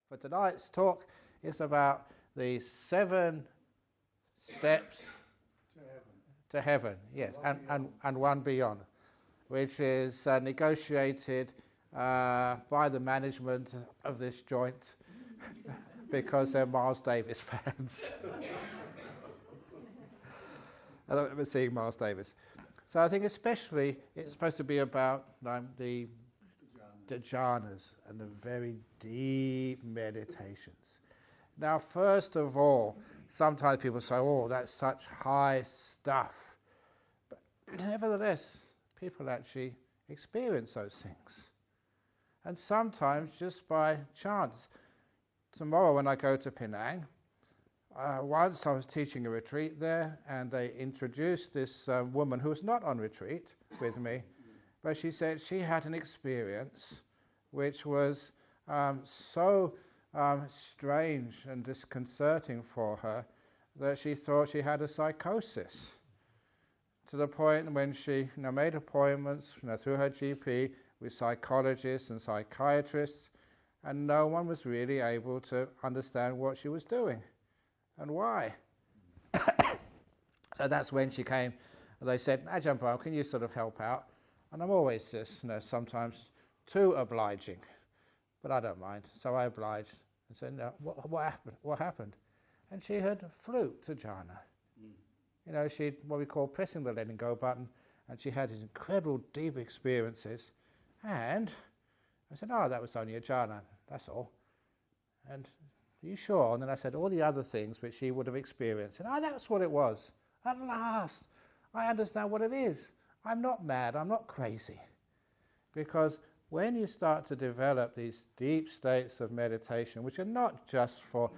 For tonight's talk, it's about the 7 steps to heaven, yes, and one beyond, which is negotiated by the management of this joint because they're Miles Davis fans. I don't remember seeing Miles Davis. So I think especially it's supposed to be about the jhanas and the very deep meditations. Now, first of all, sometimes people say, oh, that's such high stuff. But nevertheless, people actually experience those things. And sometimes just by chance. Tomorrow when I go to Penang, once I was teaching a retreat there, and they introduced this woman who was not on retreat with me, but she said she had an experience which was so strange and disconcerting for her that she thought she had a psychosis, to the point when she made appointments through her GP with psychologists and psychiatrists, and no one was really able to understand what she was doing and why. So that's when she came, and they said, Ajahn Brahm, can you sort of help out? And I'm always just, sometimes too obliging, but I don't mind. So I obliged and said, no, what happened? What happened? And she had flew to jhana. She'd what we call pressing the letting go button, and she had these incredible deep experiences. And I said, oh, that was only a jhana, that's all. And are you sure? And then I said all the other things which she would have experienced. And that's what it was. At last, I understand what it is. I'm not mad, I'm not crazy. Because when you start to develop these deep states of meditation, which are not just for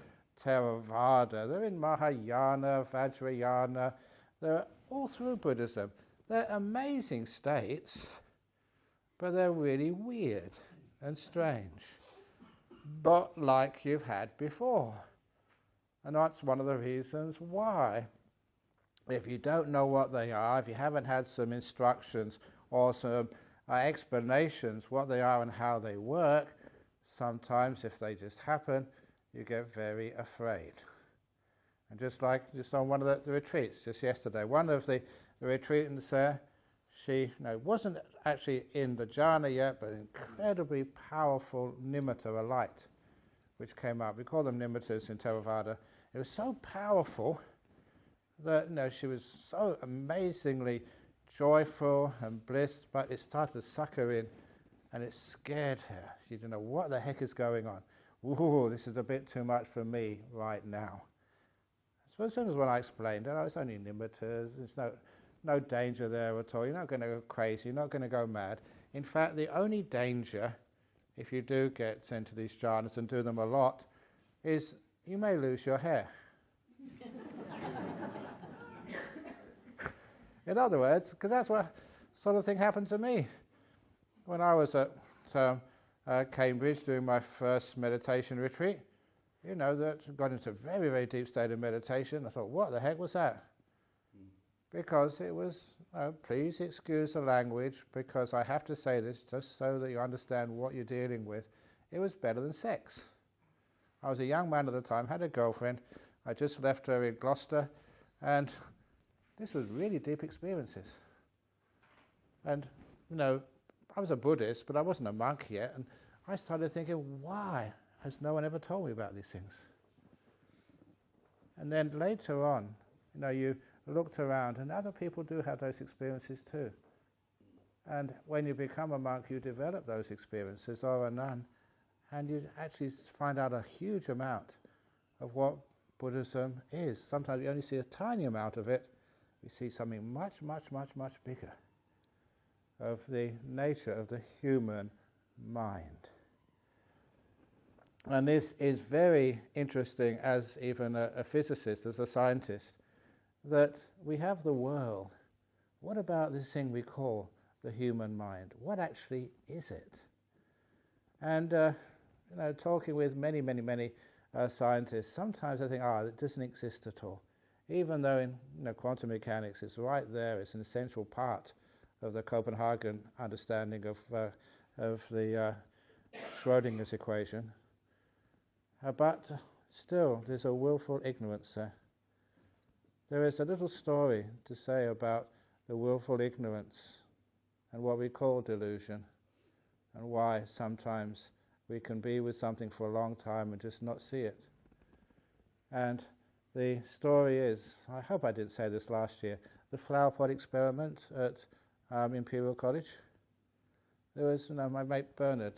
Theravada, they're in Mahayana, Vajrayana, they're all through Buddhism. They're amazing states, but they're really weird and strange, but like you've had before. And that's one of the reasons why, if you don't know what they are, if you haven't had some instructions or some explanations what they are and how they work, sometimes if they just happen, you get very afraid. And just on one of the retreats just yesterday, one of the retreatants there, she wasn't actually in the jhana yet, but incredibly powerful nimitta, a light, which came up. We call them nimittas in Theravada. It was so powerful that she was so amazingly joyful and blissed, but it started to suck her in, and it scared her. She didn't know what the heck is going on. Ooh, this is a bit too much for me right now. So as soon as when I explained, it's only nimittas, there's no danger there at all, you're not going to go crazy, you're not going to go mad. In fact, the only danger, if you do get into these jhanas and do them a lot, is you may lose your hair. In other words, because that's what sort of thing happened to me. When I was at Cambridge doing my first meditation retreat, that got into a very, very deep state of meditation. I thought, what the heck was that? Because it was, please excuse the language, because I have to say this just so that you understand what you're dealing with. It was better than sex. I was a young man at the time, had a girlfriend. I just left her in Gloucester, and this was really deep experiences. And, I was a Buddhist, but I wasn't a monk yet, and I started thinking, why has no one ever told me about these things? And then later on, you looked around, and other people do have those experiences too. And when you become a monk, you develop those experiences, or a nun, and you actually find out a huge amount of what Buddhism is. Sometimes you only see a tiny amount of it. We see something much, much, much, much bigger of the nature of the human mind. And this is very interesting as even a physicist, as a scientist, that we have the world. What about this thing we call the human mind? What actually is it? And talking with many, many, many scientists, sometimes I think, it doesn't exist at all. Even though in quantum mechanics it's right there, it's an essential part of the Copenhagen understanding of the Schrodinger's equation. But still, there's a willful ignorance there. There is a little story to say about the willful ignorance and what we call delusion, and why sometimes we can be with something for a long time and just not see it. And the story is, I hope I didn't say this last year, the flower pot experiment at Imperial College. There was, my mate Bernard.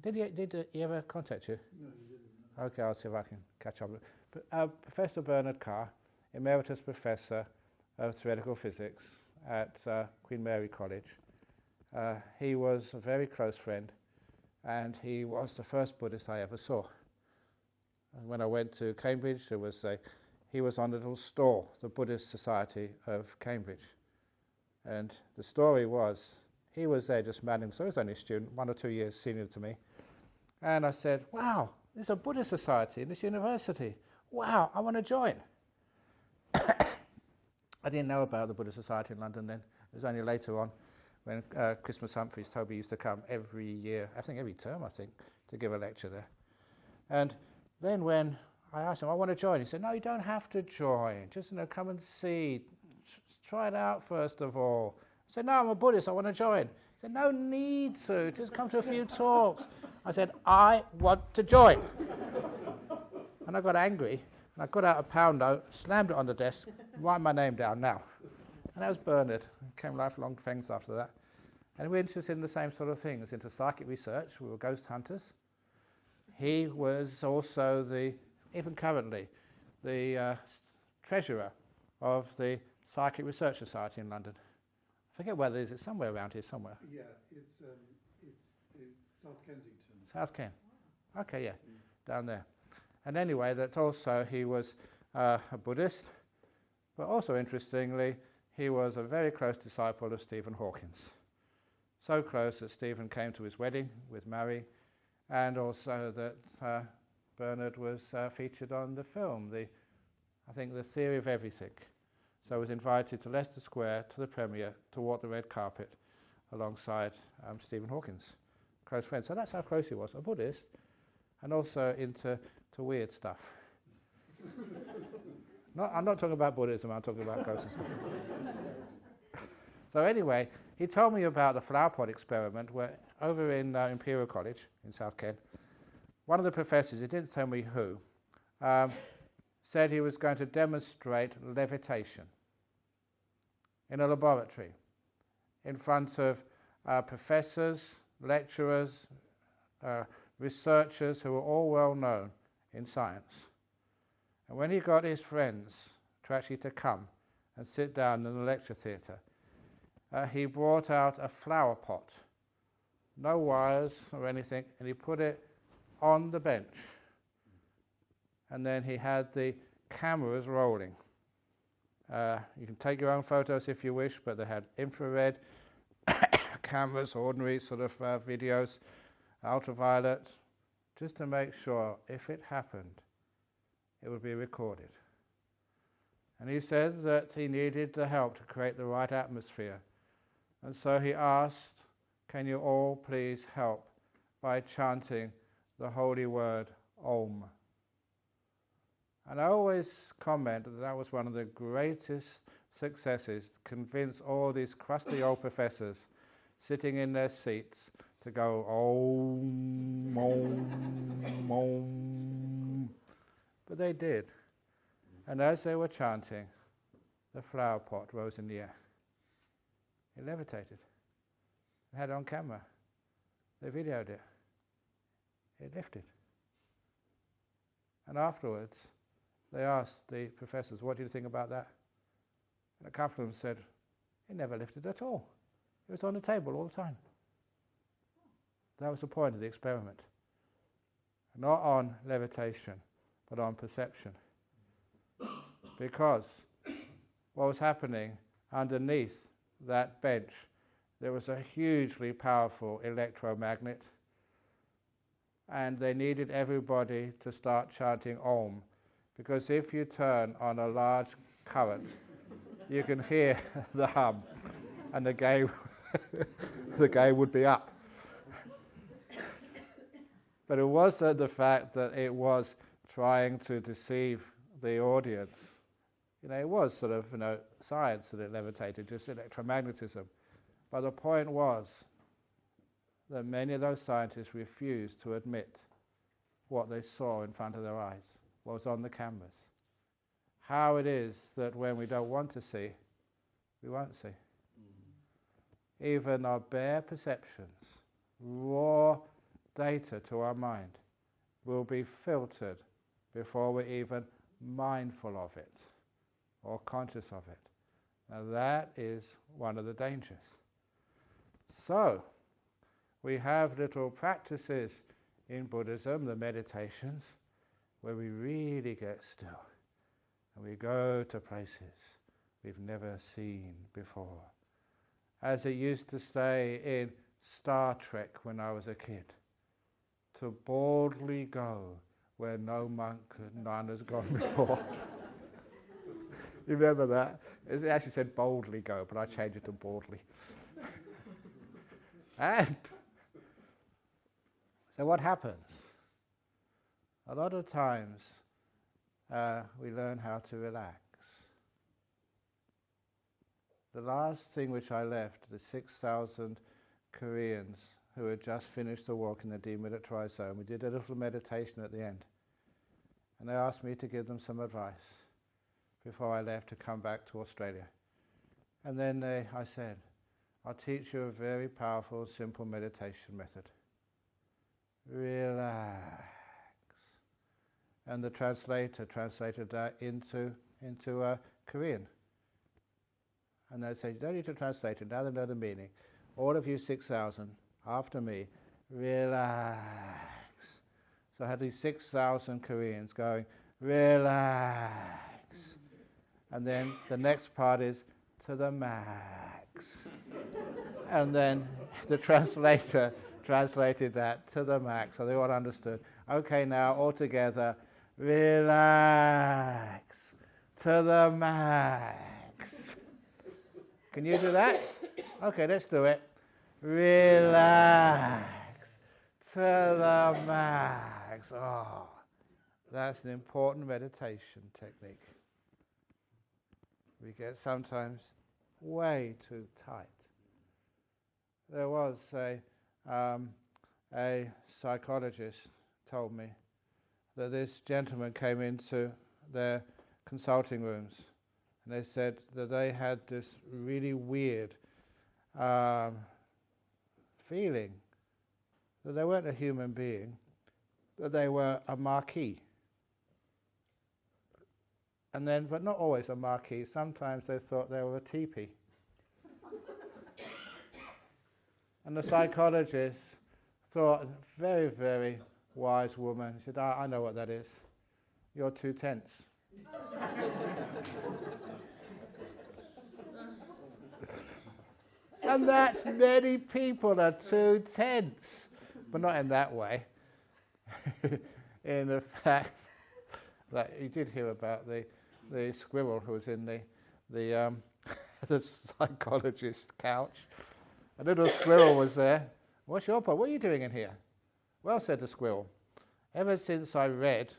Did he ever contact you? No, he didn't. No. Okay, I'll see if I can catch up. But, Professor Bernard Carr, Emeritus Professor of Theoretical Physics at Queen Mary College. He was a very close friend, and he was the first Buddhist I ever saw. And when I went to Cambridge, he was on a little stall, the Buddhist Society of Cambridge. And the story was, he was there just manning, so he was only a student, 1 or 2 years senior to me. And I said, wow, there's a Buddhist society in this university. Wow, I want to join. I didn't know about the Buddhist Society in London then. It was only later on when Christmas Humphreys, Toby, used to come every year, I think every term, to give a lecture there. And then when I asked him, I want to join, he said, no, you don't have to join. Just come and see. Try it out first of all. I said, no, I'm a Buddhist, I want to join. He said, no need to, just come to a few talks. I said, I want to join. And I got angry, and I got out a pound note, slammed it on the desk, write my name down now. And that was Bernard. Came lifelong friends after that. And we're interested in the same sort of things, into psychic research. We were ghost hunters. He was also even currently, the treasurer of the Psychic Research Society in London. I forget where it is. It's somewhere around here, somewhere. Yeah, it's South Kensington. South Ken. Okay, yeah, down there. And anyway, that also he was a Buddhist, but also interestingly, he was a very close disciple of Stephen Hawkins. So close that Stephen came to his wedding with Mary, and also that Bernard was featured on the film, I think The Theory of Everything. So I was invited to Leicester Square to the premiere to walk the red carpet alongside Stephen Hawkins, close friend. So that's how close he was, a Buddhist, and also into weird stuff. I'm not talking about Buddhism, I'm talking about ghosts and stuff. So anyway, he told me about the flower pot experiment where over in Imperial College in South Kent, one of the professors, he didn't tell me who, said he was going to demonstrate levitation in a laboratory in front of professors, lecturers, researchers who were all well known in science. And when he got his friends to come and sit down in the lecture theatre, he brought out a flower pot, no wires or anything, and he put it on the bench. And then he had the cameras rolling. You can take your own photos if you wish, but they had infrared cameras, ordinary sort of videos, ultraviolet, just to make sure if it happened, it would be recorded. And he said that he needed the help to create the right atmosphere. And so he asked, can you all please help by chanting the holy word Om? And I always comment that that was one of the greatest successes, to convince all these crusty old professors sitting in their seats to go Om, Om, Om. But they did. And as they were chanting, the flower pot rose in the air. It levitated. They had it on camera. They videoed it. It lifted. And afterwards, they asked the professors, what do you think about that? And a couple of them said, it never lifted at all. It was on the table all the time. That was the point of the experiment. Not on levitation, but on perception. Because what was happening underneath that bench, there was a hugely powerful electromagnet, and they needed everybody to start chanting Om, because if you turn on a large current, you can hear the hum, and the game would be up. But it wasn't the fact that it was trying to deceive the audience. It was sort of, science that it levitated, just electromagnetism. But the point was that many of those scientists refused to admit what they saw in front of their eyes, what was on the cameras. How it is that when we don't want to see, we won't see. Even our bare perceptions, raw data to our mind, will be filtered before we're even mindful of it or conscious of it. Now that is one of the dangers. So, we have little practices in Buddhism, the meditations, where we really get still and we go to places we've never seen before. As it used to say in Star Trek when I was a kid, to boldly go where no monk and nun has gone before. You remember that? It actually said boldly go, but I changed it to boldly. And so what happens? A lot of times we learn how to relax. The last thing which I left, the 6,000 Koreans who had just finished the walk in the demilitarized zone, we did a little meditation at the end. And they asked me to give them some advice before I left to come back to Australia. And then I said, I'll teach you a very powerful, simple meditation method. Relax. And the translator translated that into Korean. And they said, you don't need to translate it, now they know the meaning. All of you 6,000, after me, relax. So I had these 6,000 Koreans going, relax. And then the next part is to the max. And then the translator translated that to the max, so they all understood. Okay, now all together, relax to the max. Can you do that? Okay, let's do it. Relax to the max. Oh, that's an important meditation technique. We get sometimes way too tight. There was a psychologist told me that this gentleman came into their consulting rooms and they said that they had this really weird feeling that they weren't a human being, that they were a marquee. And then, but not always a marquee, sometimes they thought they were a teepee. And the psychologist thought, a very, very wise woman, he said, I know what that is. You're 2 tents. And that's many people are 2 tents, but not in that way. In the fact that you did hear about the squirrel who was in the psychologist's couch. A little squirrel was there. What's your problem? What are you doing in here? Well, said the squirrel, ever since I read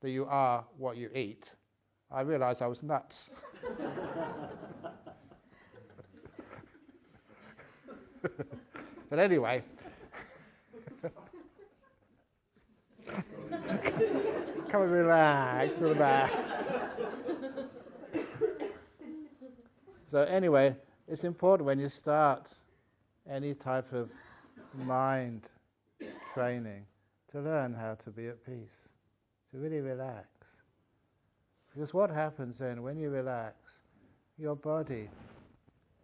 that you are what you eat, I realized I was nuts. But anyway, come and relax to the back. So anyway, it's important when you start any type of mind training to learn how to be at peace, to really relax. Because what happens then when you relax, your body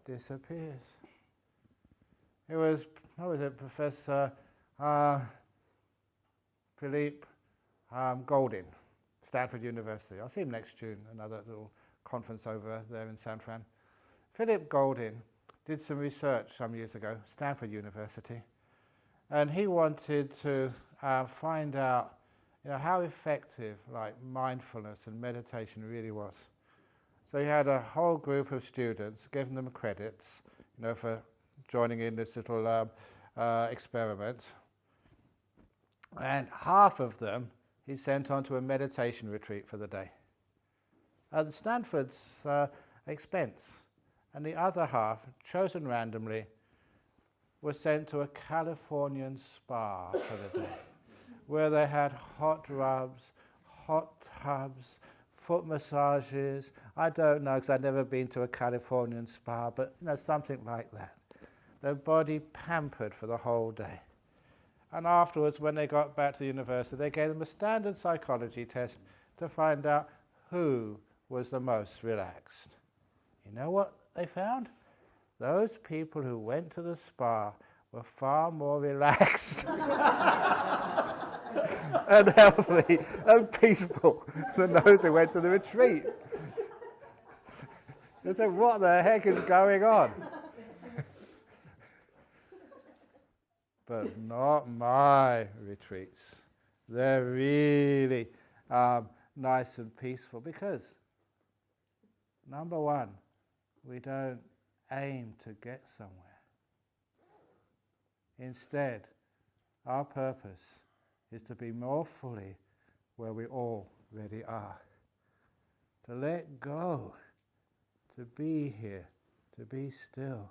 disappears. It was, Professor Philippe Goldin, Stanford University. I'll see him next June, another little conference over there in San Fran. Philip Goldin did some research some years ago, Stanford University, and he wanted to find out how effective mindfulness and meditation really was. So he had a whole group of students, giving them credits for joining in this little experiment. And half of them he sent on to a meditation retreat for the day at Stanford's expense. And the other half, chosen randomly, was sent to a Californian spa for the day, where they had hot rubs, hot tubs, foot massages. I don't know, because I've never been to a Californian spa, but something like that. Their body pampered for the whole day. And afterwards, when they got back to the university, they gave them a standard psychology test to find out who was the most relaxed. You know what they found? Those people who went to the spa were far more relaxed and healthy and peaceful than those who went to the retreat. They said, what the heck is going on? But not my retreats. They're really nice and peaceful because, number one, we don't aim to get somewhere. Instead, our purpose is to be more fully where we already are. To let go, to be here, to be still.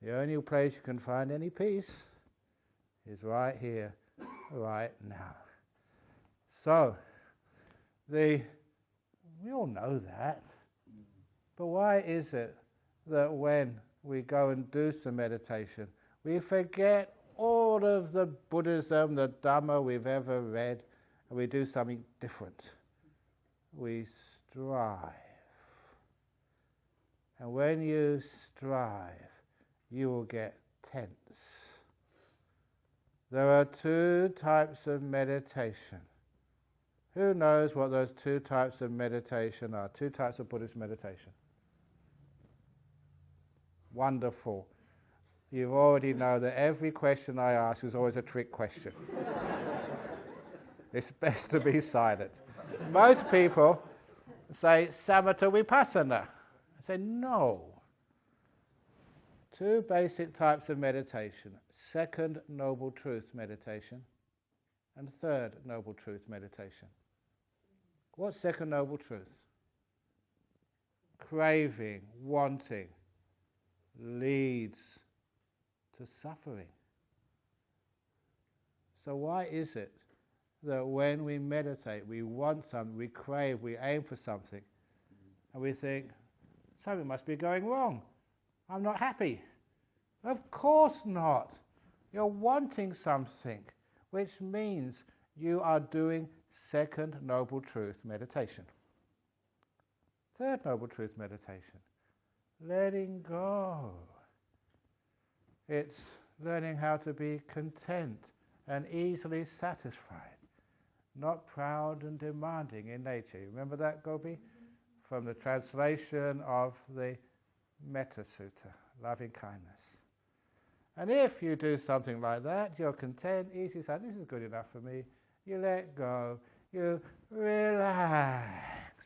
The only place you can find any peace is right here, right now. So, we all know that. But why is it that when we go and do some meditation, we forget all of the Buddhism, the Dhamma we've ever read, and we do something different? We strive. And when you strive, you will get tense. There are two types of meditation. Who knows what those two types of meditation are? Two types of Buddhist meditation. Wonderful. You already know that every question I ask is always a trick question. It's best to be silent. Most people say samatha vipassana. I say no. Two basic types of meditation. Second Noble Truth meditation and third Noble Truth meditation. What's second Noble Truth? Craving, wanting, leads to suffering. So why is it that when we meditate, we want something, we crave, we aim for something, and we think, something must be going wrong. I'm not happy. Of course not. You're wanting something, which means you are doing second Noble Truth meditation. Third Noble Truth meditation, letting go. It's learning how to be content and easily satisfied, not proud and demanding in nature. Remember that, Gopi? From the translation of the Metta Sutta, loving kindness. And if you do something like that, you're content, easy, say, this is good enough for me. You let go, you relax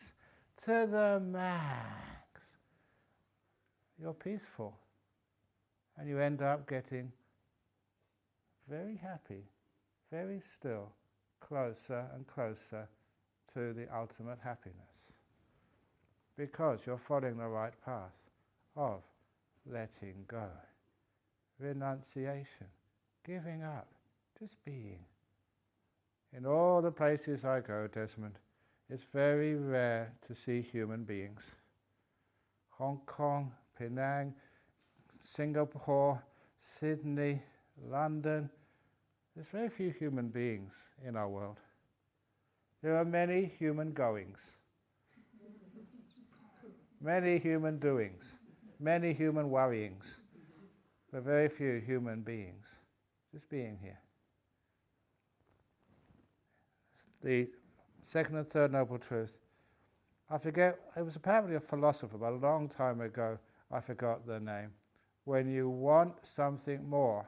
to the max. You're peaceful. And you end up getting very happy, very still, closer and closer to the ultimate happiness. Because you're following the right path of letting go, renunciation, giving up, just being. In all the places I go, Desmond, it's very rare to see human beings. Hong Kong, Penang, Singapore, Sydney, London, there's very few human beings in our world. There are many human goings, many human doings, many human worryings, but very few human beings just being here. The second and third Noble Truth, I forget, it was apparently a philosopher, but a long time ago, I forgot the name. When you want something more,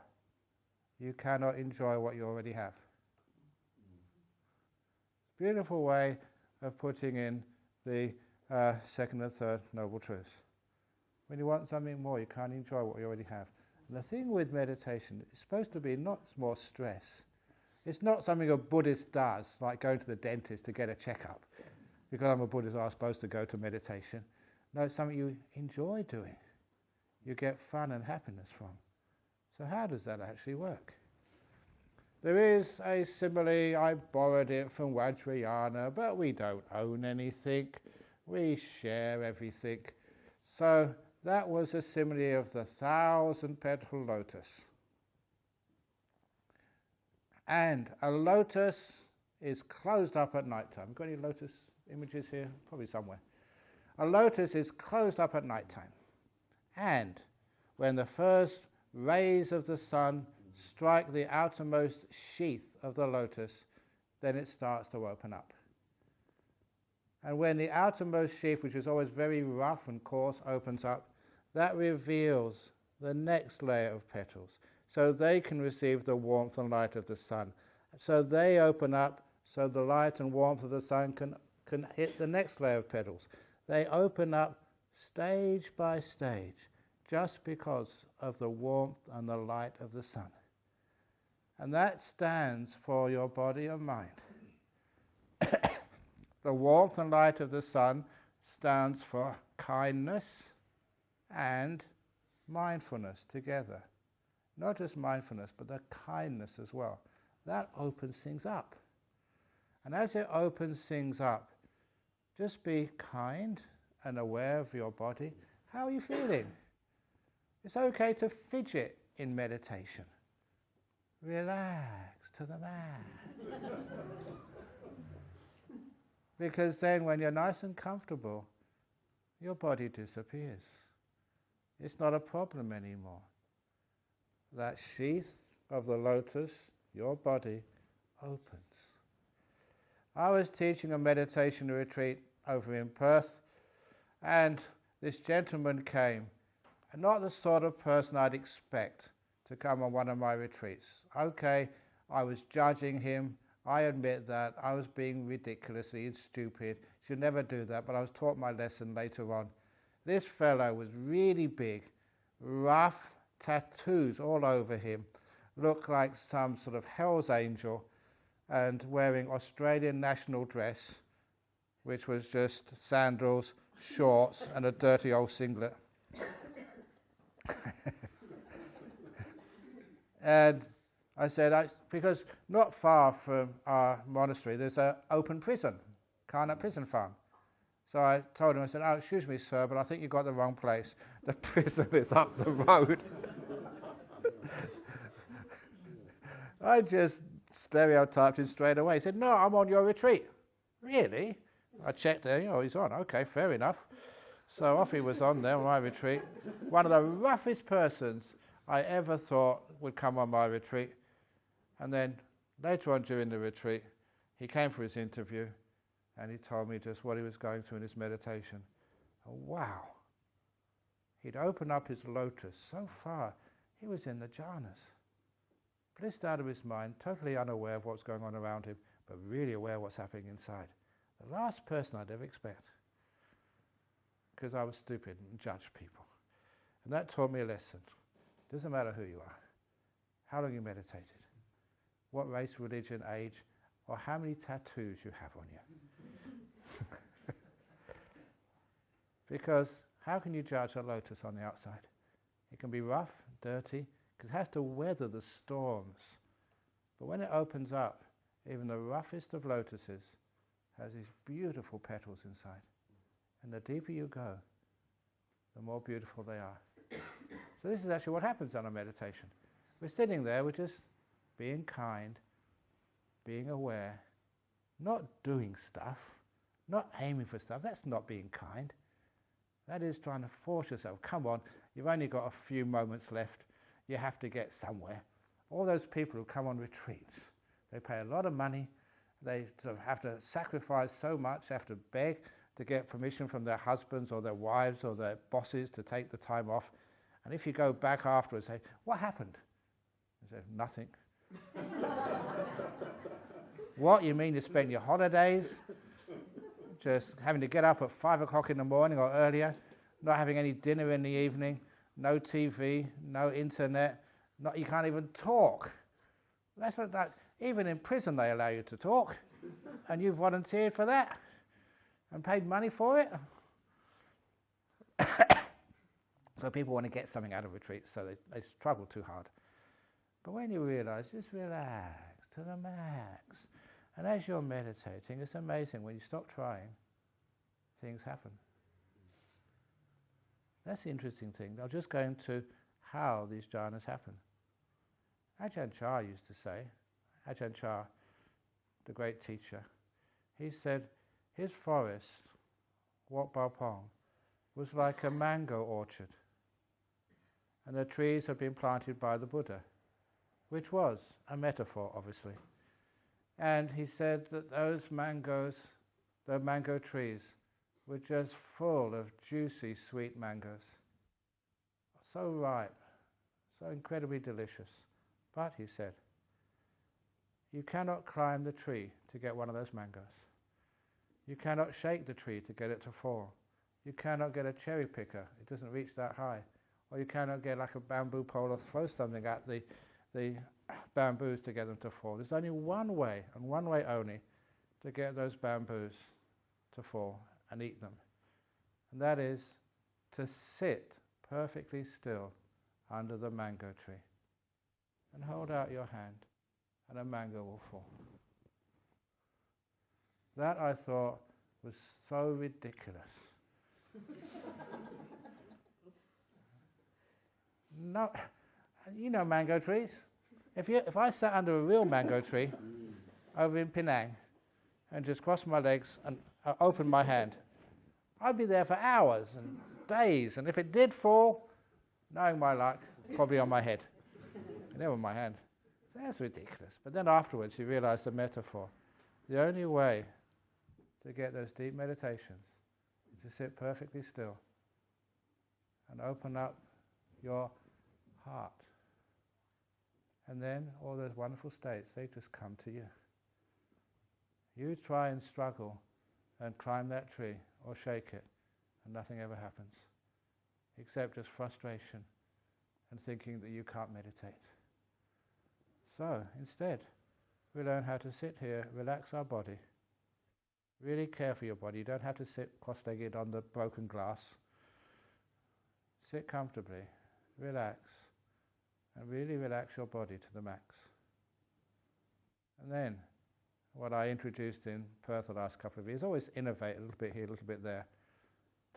you cannot enjoy what you already have. Beautiful way of putting in the second and third Noble Truths. When you want something more, you can't enjoy what you already have. And the thing with meditation, it's supposed to be not more stress, It's not something a Buddhist does, like going to the dentist to get a checkup. Because I'm a Buddhist, I'm supposed to go to meditation. No, it's something you enjoy doing. You get fun and happiness from. So how does that actually work? There is a simile, I borrowed it from Vajrayana, but we don't own anything. We share everything. So that was a simile of the 1,000-petal lotus. And a lotus is closed up at night time. Got any lotus images here? Probably somewhere. A lotus is closed up at night time. And when the first rays of the sun strike the outermost sheath of the lotus, then it starts to open up. And when the outermost sheath, which is always very rough and coarse, opens up, that reveals the next layer of petals, so they can receive the warmth and light of the sun. So they open up, so the light and warmth of the sun can hit the next layer of petals. They open up stage by stage, just because of the warmth and the light of the sun. And that stands for your body and mind. The warmth and light of the sun stands for kindness and mindfulness together. Not just mindfulness, but the kindness as well. That opens things up. And as it opens things up, just be kind and aware of your body. How are you feeling? It's okay to fidget in meditation. Relax to the max. Because then when you're nice and comfortable, your body disappears. It's not a problem anymore. That sheath of the lotus, your body, opens. I was teaching a meditation retreat over in Perth, and this gentleman came, and not the sort of person I'd expect to come on one of my retreats. Okay, I was judging him. I admit that. I was being ridiculously stupid. Should never do that, but I was taught my lesson later on. This fellow was really big, rough, tattoos all over him, looked like some sort of Hell's Angel, and wearing Australian national dress, which was just sandals, shorts, and a dirty old singlet. And I said, because not far from our monastery there's an open prison, Karnak prison farm. So I told him, I said, oh, excuse me, sir, but I think you got the wrong place. The prison is up the road. I just stereotyped him straight away. He said, no, I'm on your retreat. Really? I checked there, he's on. Okay, fair enough. So off he was on there on my retreat. One of the roughest persons I ever thought would come on my retreat. And then later on during the retreat, he came for his interview and he told me just what he was going through in his meditation. And wow, he'd opened up his lotus so far, he was in the jhanas. Blissed out of his mind, totally unaware of what's going on around him, but really aware of what's happening inside. The last person I'd ever expect, because I was stupid and judged people. And that taught me a lesson. Doesn't matter who you are, how long you meditated, what race, religion, age, or how many tattoos you have on you. Because how can you judge a lotus on the outside? It can be rough, dirty, because it has to weather the storms. But when it opens up, even the roughest of lotuses has these beautiful petals inside. And the deeper you go, the more beautiful they are. So this is actually what happens on a meditation. We're sitting there, we're just being kind, being aware, not doing stuff, not aiming for stuff. That's not being kind. That is trying to force yourself. Come on, you've only got a few moments left. You have to get somewhere. All those people who come on retreats, they pay a lot of money. They sort of have to sacrifice so much, have to beg to get permission from their husbands or their wives or their bosses to take the time off. And if you go back afterwards and say, what happened? They say, nothing. What, you mean you spent your holidays just having to get up at 5 o'clock in the morning or earlier, not having any dinner in the evening, no TV, no internet, you can't even talk. That's what that, Even in prison they allow you to talk, and you've volunteered for that and paid money for it. So people want to get something out of retreats, so they struggle too hard. But when you realize, just relax to the max. And as you're meditating, it's amazing, when you stop trying, things happen. That's the interesting thing. I'll just go into how these jhanas happen. Ajahn Chah used to say, Ajahn Chah, the great teacher, he said his forest, Wat Pao Pong, was like a mango orchard. And the trees had been planted by the Buddha, which was a metaphor, obviously. And he said that those mangoes, the mango trees, were just full of juicy, sweet mangoes. So ripe, so incredibly delicious. But, he said, you cannot climb the tree to get one of those mangoes. You cannot shake the tree to get it to fall. You cannot get a cherry picker, it doesn't reach that high. Or you cannot get like a bamboo pole or throw something at the bamboos to get them to fall. There's only one way, and one way only, to get those bamboos to fall and eat them. And that is to sit perfectly still under the mango tree and hold out your hand, and a mango will fall. That, I thought, was so ridiculous. No, you know mango trees. If I sat under a real mango tree over in Penang and just crossed my legs and opened my hand, I'd be there for hours and days, and if it did fall, knowing my luck, probably on my head, never on my hand. That's ridiculous. But then afterwards you realise the metaphor. The only way to get those deep meditations is to sit perfectly still and open up your heart. And then all those wonderful states, they just come to you. You try and struggle and climb that tree or shake it, and nothing ever happens, except just frustration and thinking that you can't meditate. So, instead, we learn how to sit here, relax our body, really care for your body. You don't have to sit cross-legged on the broken glass. Sit comfortably, relax, and really relax your body to the max. And then, what I introduced in Perth the last couple of years, always innovate a little bit here, a little bit there,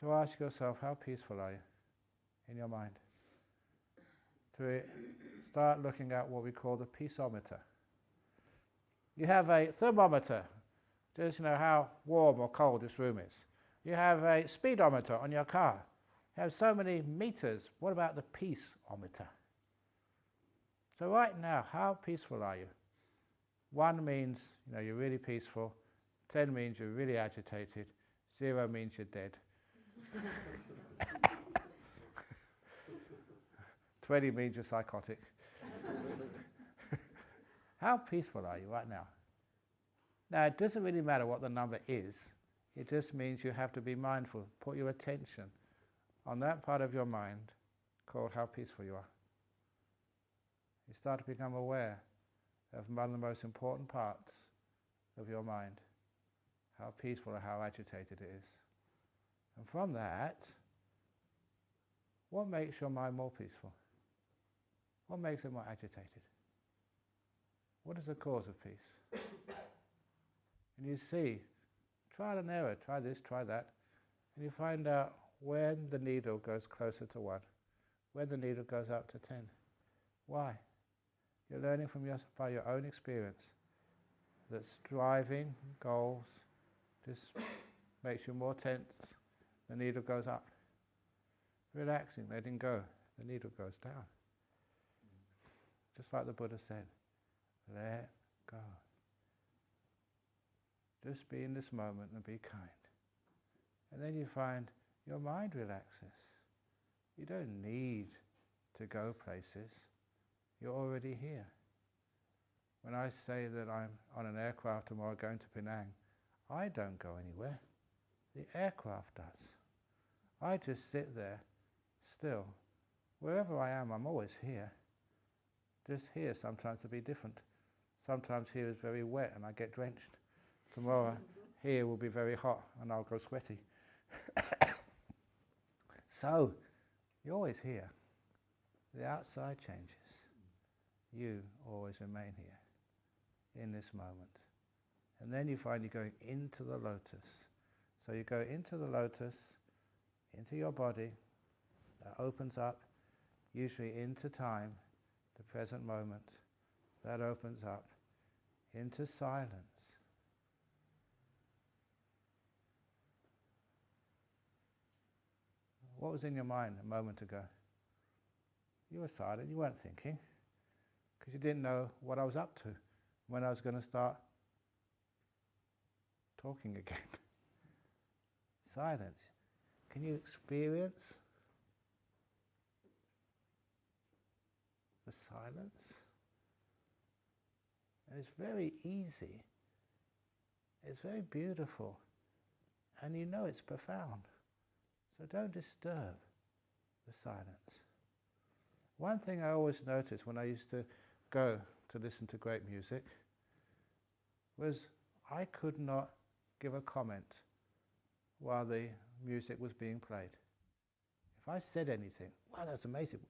to ask yourself, how peaceful are you in your mind? To start looking at what we call the peaceometer. You have a thermometer, just how warm or cold this room is. You have a speedometer on your car. You have so many meters. What about the peaceometer? So right now, how peaceful are you? 1 means, you're really peaceful. 10 means you're really agitated. 0 means you're dead. 20 means you're psychotic. How peaceful are you right now? Now, it doesn't really matter what the number is. It just means you have to be mindful. Put your attention on that part of your mind called how peaceful you are. You start to become aware of one of the most important parts of your mind, how peaceful or how agitated it is. And from that, what makes your mind more peaceful? What makes it more agitated? What is the cause of peace? And you see, trial and error, try this, try that, and you find out when the needle goes closer to 1, when the needle goes up to 10. Why? You're learning by your own experience that striving, goals, just makes you more tense. The needle goes up. Relaxing, letting go, the needle goes down. Just like the Buddha said, let go. Just be in this moment and be kind. And then you find your mind relaxes. You don't need to go places. You're already here. When I say that I'm on an aircraft tomorrow going to Penang, I don't go anywhere. The aircraft does. I just sit there, still. Wherever I am, I'm always here. Just here sometimes to be different. Sometimes here is very wet and I get drenched. Tomorrow here will be very hot and I'll go sweaty. So, you're always here. The outside changes. You always remain here, in this moment. And then you find you're going into the lotus. So you go into the lotus, into your body, that opens up, usually into time, the present moment. That opens up into silence. What was in your mind a moment ago? You were silent, you weren't thinking, because you didn't know what I was up to, when I was going to start talking again. Silence. Can you experience the silence? And it's very easy, it's very beautiful, and you know it's profound. So don't disturb the silence. One thing I always noticed when I used to go to listen to great music was I could not give a comment while the music was being played. If I said anything, wow, that's amazing,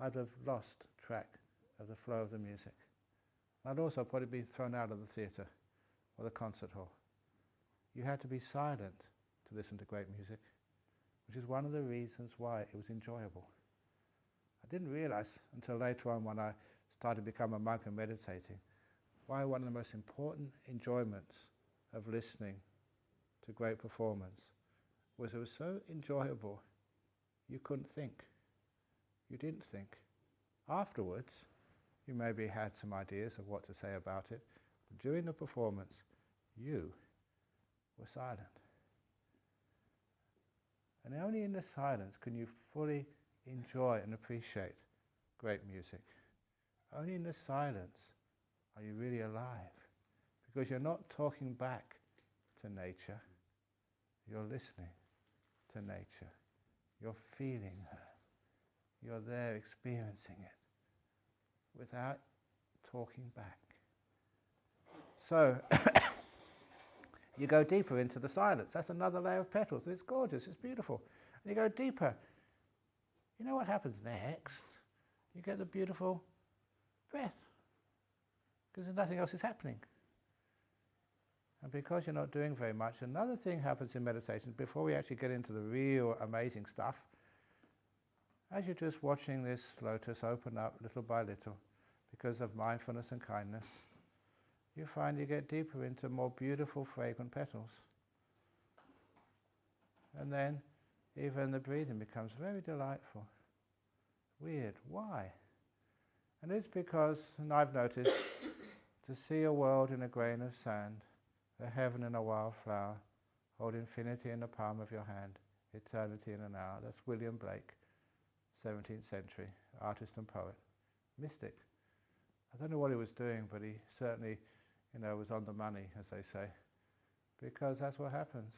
I'd have lost track of the flow of the music. I'd also probably be thrown out of the theatre or the concert hall. You had to be silent to listen to great music, which is one of the reasons why it was enjoyable. I didn't realize until later on when I started to become a monk and meditating, why one of the most important enjoyments of listening to great performance was it was so enjoyable you couldn't think. You didn't think. Afterwards, you maybe had some ideas of what to say about it, but during the performance, you were silent. And only in the silence can you fully enjoy and appreciate great music. Only in the silence are you really alive, because you're not talking back to nature, you're listening to nature, you're feeling her, you're there experiencing it without talking back. So, you go deeper into the silence. That's another layer of petals. It's gorgeous, it's beautiful. And you go deeper. You know what happens next? You get the beautiful breath, because there's nothing else is happening. And because you're not doing very much, another thing happens in meditation, before we actually get into the real amazing stuff, as you're just watching this lotus open up little by little, because of mindfulness and kindness, you find you get deeper into more beautiful, fragrant petals. And then even the breathing becomes very delightful. Weird. Why? And it's because, and I've noticed, to see a world in a grain of sand, a heaven in a wildflower, hold infinity in the palm of your hand, eternity in an hour. That's William Blake, 17th century, artist and poet, mystic. I don't know what he was doing, but he certainly, was on the money, as they say, because that's what happens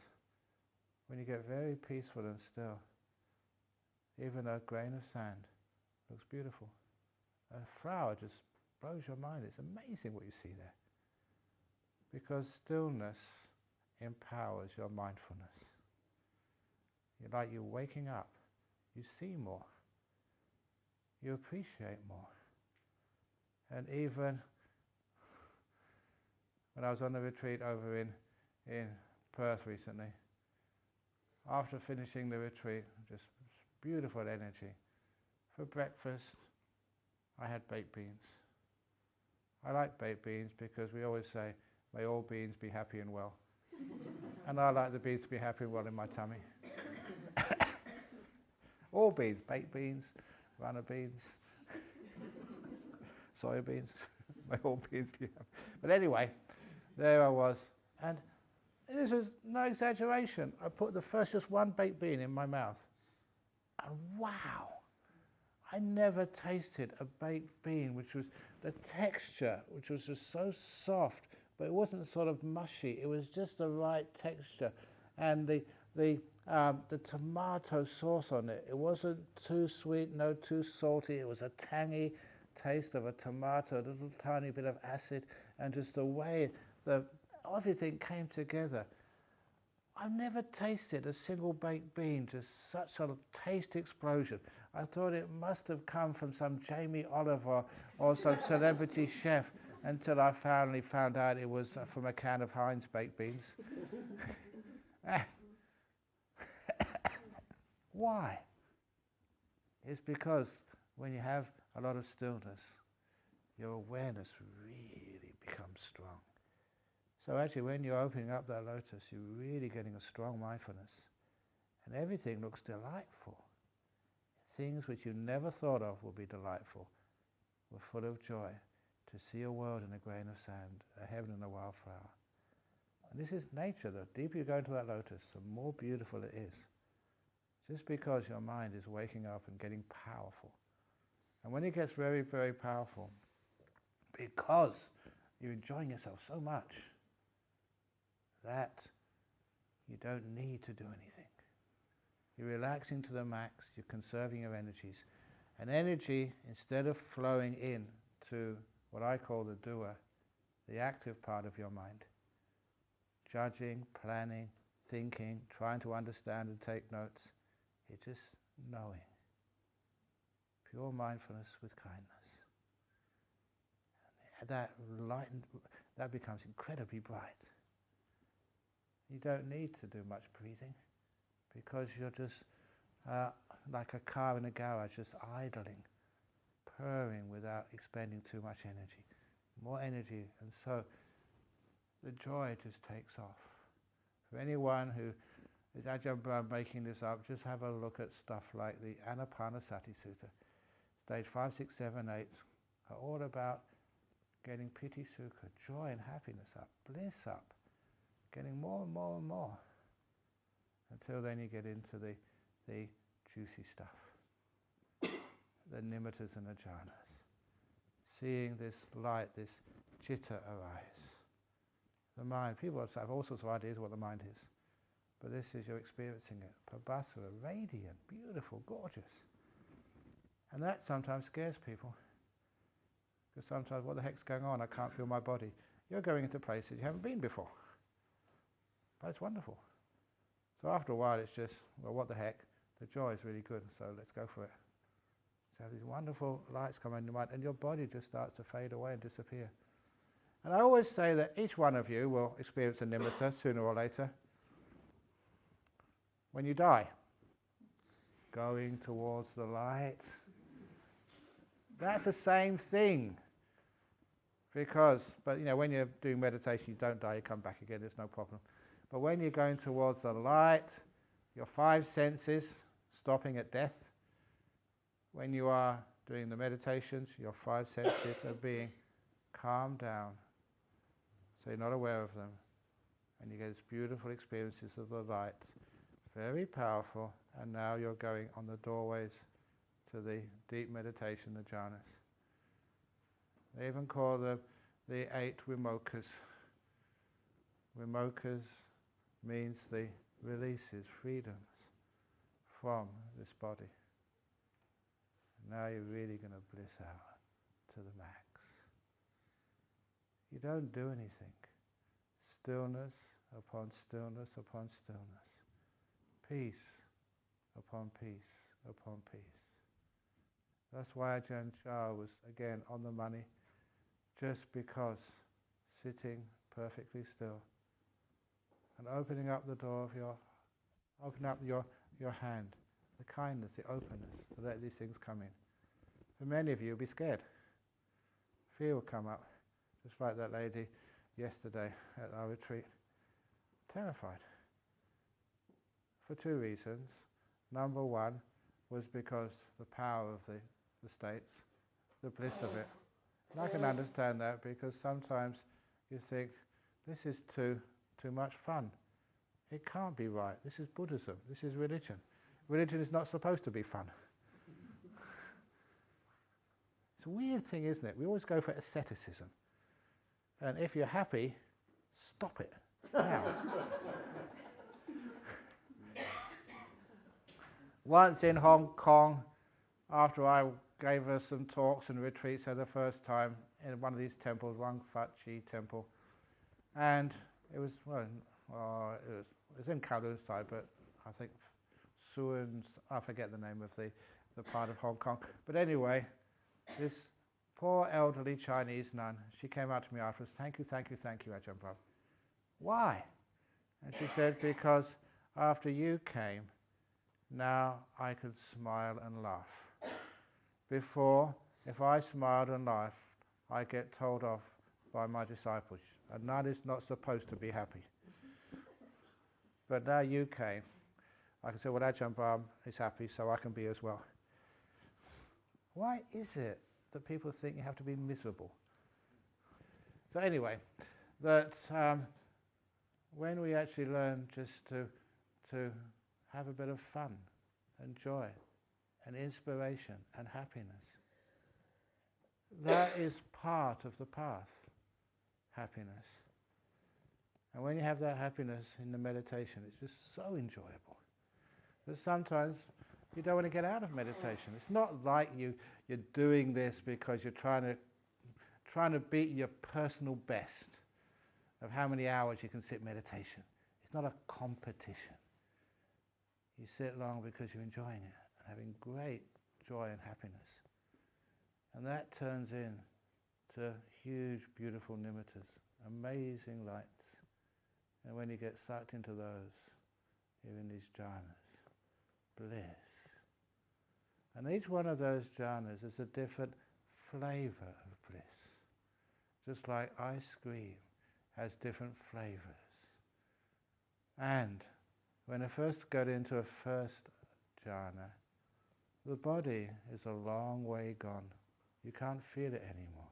when you get very peaceful and still. Even a grain of sand looks beautiful. A flower just blows your mind. It's amazing what you see there, because stillness empowers your mindfulness. You're like you're waking up. You see more. You appreciate more. And even when I was on the retreat over in Perth recently, after finishing the retreat, just beautiful energy. For breakfast, I had baked beans. I like baked beans because we always say, may all beans be happy and well. And I like the beans to be happy and well in my tummy. All beans, baked beans, runner beans, soya beans, may all beans be happy. But anyway, there I was, and this was no exaggeration. I put just one baked bean in my mouth, and wow, I never tasted a baked bean which was the texture, which was just so soft, but it wasn't sort of mushy. It was just the right texture, and the tomato sauce on it. It wasn't too sweet, no too salty. It was a tangy taste of a tomato, a little tiny bit of acid. and just the way everything came together. I've never tasted a single baked bean, just such a taste explosion. I thought it must have come from some Jamie Oliver or some celebrity chef, until I finally found out it was from a can of Heinz baked beans. Why? It's because when you have a lot of stillness, your awareness really becomes strong. So actually when you're opening up that lotus, you're really getting a strong mindfulness. And everything looks delightful. Things which you never thought of will be delightful, were full of joy. To see a world in a grain of sand, a heaven in a wildflower. And this is nature. The deeper you go into that lotus, the more beautiful it is. Just because your mind is waking up and getting powerful. And when it gets very, very powerful, because you're enjoying yourself so much, that you don't need to do anything. You're relaxing to the max, you're conserving your energies. And energy, instead of flowing in to what I call the doer, the active part of your mind, judging, planning, thinking, trying to understand and take notes, it's just knowing. Pure mindfulness with kindness. And that becomes incredibly bright. You don't need to do much breathing, because you're just like a car in a garage, just idling, purring without expending too much energy. More energy, and so the joy just takes off. For anyone who is Ajahn Brahm making this up, just have a look at stuff like the Anapanasati Sutta. Stage 5, 6, 7, 8 are all about getting piti sukha, joy and happiness up, bliss up, getting more and more and more, until then you get into the juicy stuff, the nimittas and the jhanas. Seeing this light, this citta arise. The mind, people have all sorts of ideas of what the mind is, but this is, you're experiencing it. Prabhasara, radiant, beautiful, gorgeous. And that sometimes scares people. Because sometimes, what the heck's going on? I can't feel my body. You're going into places you haven't been before. But it's wonderful. So after a while it's just, well, what the heck? The joy is really good, so let's go for it. So these wonderful lights come in your mind, and your body just starts to fade away and disappear. And I always say that each one of you will experience a nimitta sooner or later. When you die, going towards the light. That's the same thing. But when you're doing meditation, you don't die, you come back again, there's no problem. But when you're going towards the light, your 5 senses stopping at death. When you are doing the meditations, your 5 senses are being calmed down, so you're not aware of them. And you get these beautiful experiences of the light, very powerful, and now you're going on the doorways to the deep meditation, the jhanas. They even call them the 8 vimokas. Vimokas means the releases, freedoms from this body. Now you're really going to bliss out to the max. You don't do anything. Stillness upon stillness upon stillness. Peace upon peace upon peace. That's why Ajahn Chah was, again, on the money, just because sitting perfectly still and opening up the door of your hand, the kindness, the openness to let these things come in. For many of you, you'll be scared. Fear will come up, just like that lady yesterday at our retreat. Terrified. For 2 reasons. Number 1 was because the power of the states, the bliss of it. And I can understand that, because sometimes you think, this is too much fun. It can't be right. This is Buddhism. This is religion. Religion is not supposed to be fun. It's a weird thing, isn't it? We always go for asceticism. And if you're happy, stop it now. Once in Hong Kong, after I gave us some talks and retreats for the first time in one of these temples, Wangfatchi temple, and it was it was in Kowloon side, but I think Suan, I forget the name of the part of Hong Kong. But anyway, this poor elderly Chinese nun, she came out to me afterwards, thank you, Ajahn Brahm. Why? And she said, because after you came, now I could smile and laugh. Before, if I smiled and laughed, I get told off by my disciples. A nun is not supposed to be happy. But now you came, I can say, well, Ajahn Brahm is happy, so I can be as well. Why is it that people think you have to be miserable? So anyway, that when we actually learn just to have a bit of fun and joy and inspiration and happiness, that is part of the path, happiness. And when you have that happiness in the meditation, it's just so enjoyable that sometimes you don't want to get out of meditation. It's not like you're doing this because you're trying to beat your personal best of how many hours you can sit meditation. It's not a competition. You sit long because you're enjoying it and having great joy and happiness. And that turns into huge, beautiful nimittas, amazing lights. And when you get sucked into those, you're in these jhanas, bliss. And each one of those jhanas is a different flavour of bliss. Just like ice cream has different flavours. And when I first got into a first jhana, the body is a long way gone. You can't feel it anymore.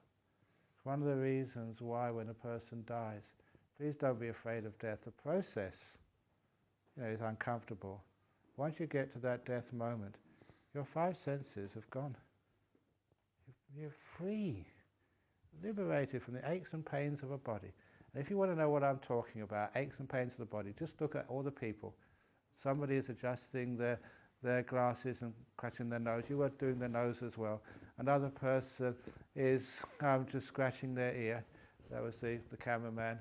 It's one of the reasons why when a person dies, please don't be afraid of death. The process, is uncomfortable. Once you get to that death moment, your five senses have gone. You're free, liberated from the aches and pains of a body. And if you want to know what I'm talking about, aches and pains of the body, just look at all the people. Somebody is adjusting their glasses and scratching their nose. You were doing their nose as well. Another person is just scratching their ear. That was the cameraman.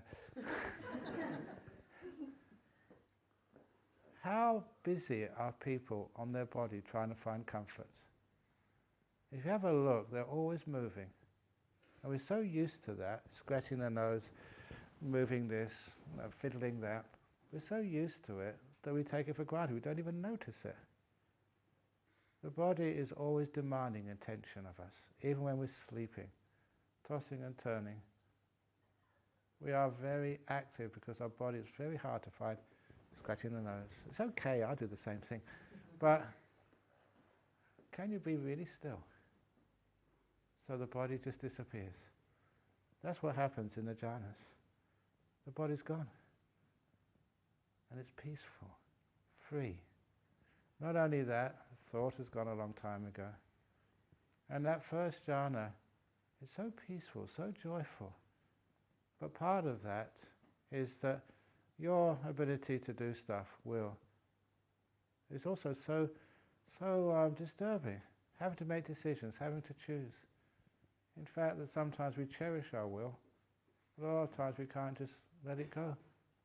How busy are people on their body trying to find comfort? If you have a look, they're always moving. And we're so used to that, scratching their nose, moving this, fiddling that. We're so used to it that we take it for granted. We don't even notice it. The body is always demanding attention of us, even when we're sleeping, tossing and turning. We are very active because our body is very hard to find scratching the nose. It's okay, I do the same thing. But can you be really still? So the body just disappears. That's what happens in the jhanas. The body's gone. And it's peaceful, free. Not only that, thought has gone a long time ago. And that first jhana is so peaceful, so joyful. But part of that is that your ability to do stuff, will, is also so disturbing. Having to make decisions, having to choose. In fact, that sometimes we cherish our will, but a lot of times we can't just let it go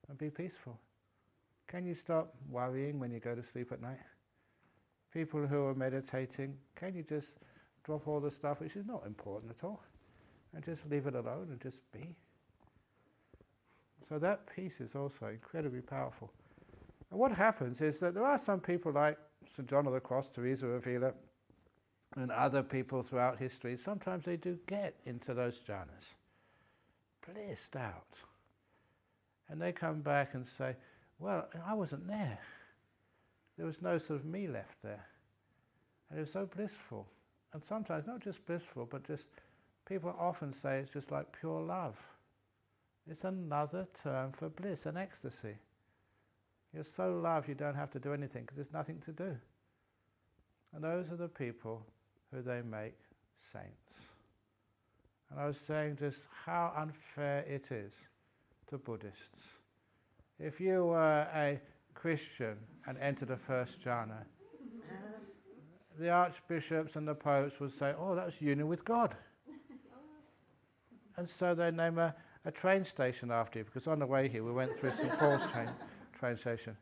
and be peaceful. Can you stop worrying when you go to sleep at night? People who are meditating, can you just drop all the stuff which is not important at all and just leave it alone and just be? So that piece is also incredibly powerful. And what happens is that there are some people like St. John of the Cross, Teresa of Avila, and other people throughout history, sometimes they do get into those jhanas, blissed out. And they come back and say, well, I wasn't there. There was no sort of me left there. And it was so blissful. And sometimes not just blissful, but just, people often say it's just like pure love. It's another term for bliss and ecstasy. You're so loved you don't have to do anything because there's nothing to do. And those are the people who they make saints. And I was saying just how unfair it is to Buddhists. If you were a Christian and entered a first jhana, the archbishops and the popes would say, oh, that was union with God. And so they name a train station after you, because on the way here we went through St. Paul's train station,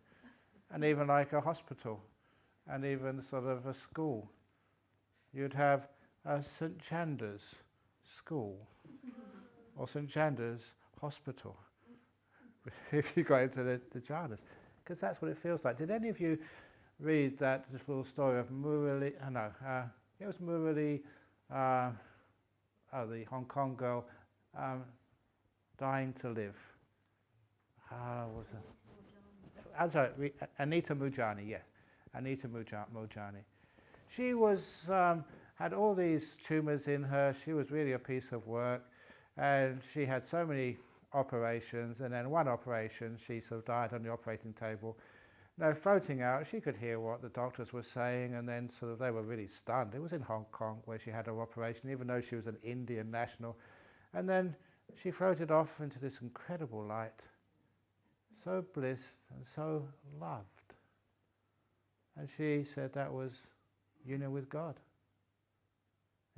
and even like a hospital, and even sort of a school. You'd have St. Chanda's School, or St. Chanda's Hospital, if you got into the Jhanas, because that's what it feels like. Did any of you read that little story of Murali? It was Murali, the Hong Kong girl, dying to live. Was it? I'm sorry, Anita Moorjani. Yeah, Anita Moorjani. She was had all these tumours in her. She was really a piece of work, and she had so many operations. And then one operation, she sort of died on the operating table. Now, floating out, she could hear what the doctors were saying, and then sort of they were really stunned. It was in Hong Kong where she had her operation, even though she was an Indian national. And then she floated off into this incredible light, so blissed and so loved. And she said that was union with God.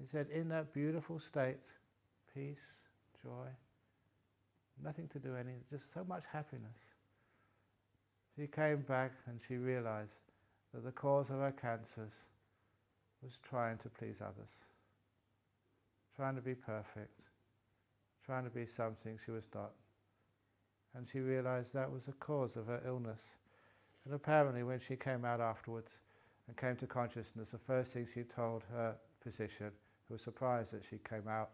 He said, in that beautiful state, peace, joy, nothing to do anything, just so much happiness. She came back and she realized that the cause of her cancers was trying to please others, trying to be perfect, trying to be something she was not. And she realized that was the cause of her illness. And apparently when she came out afterwards and came to consciousness, the first thing she told her physician, who was surprised that she came out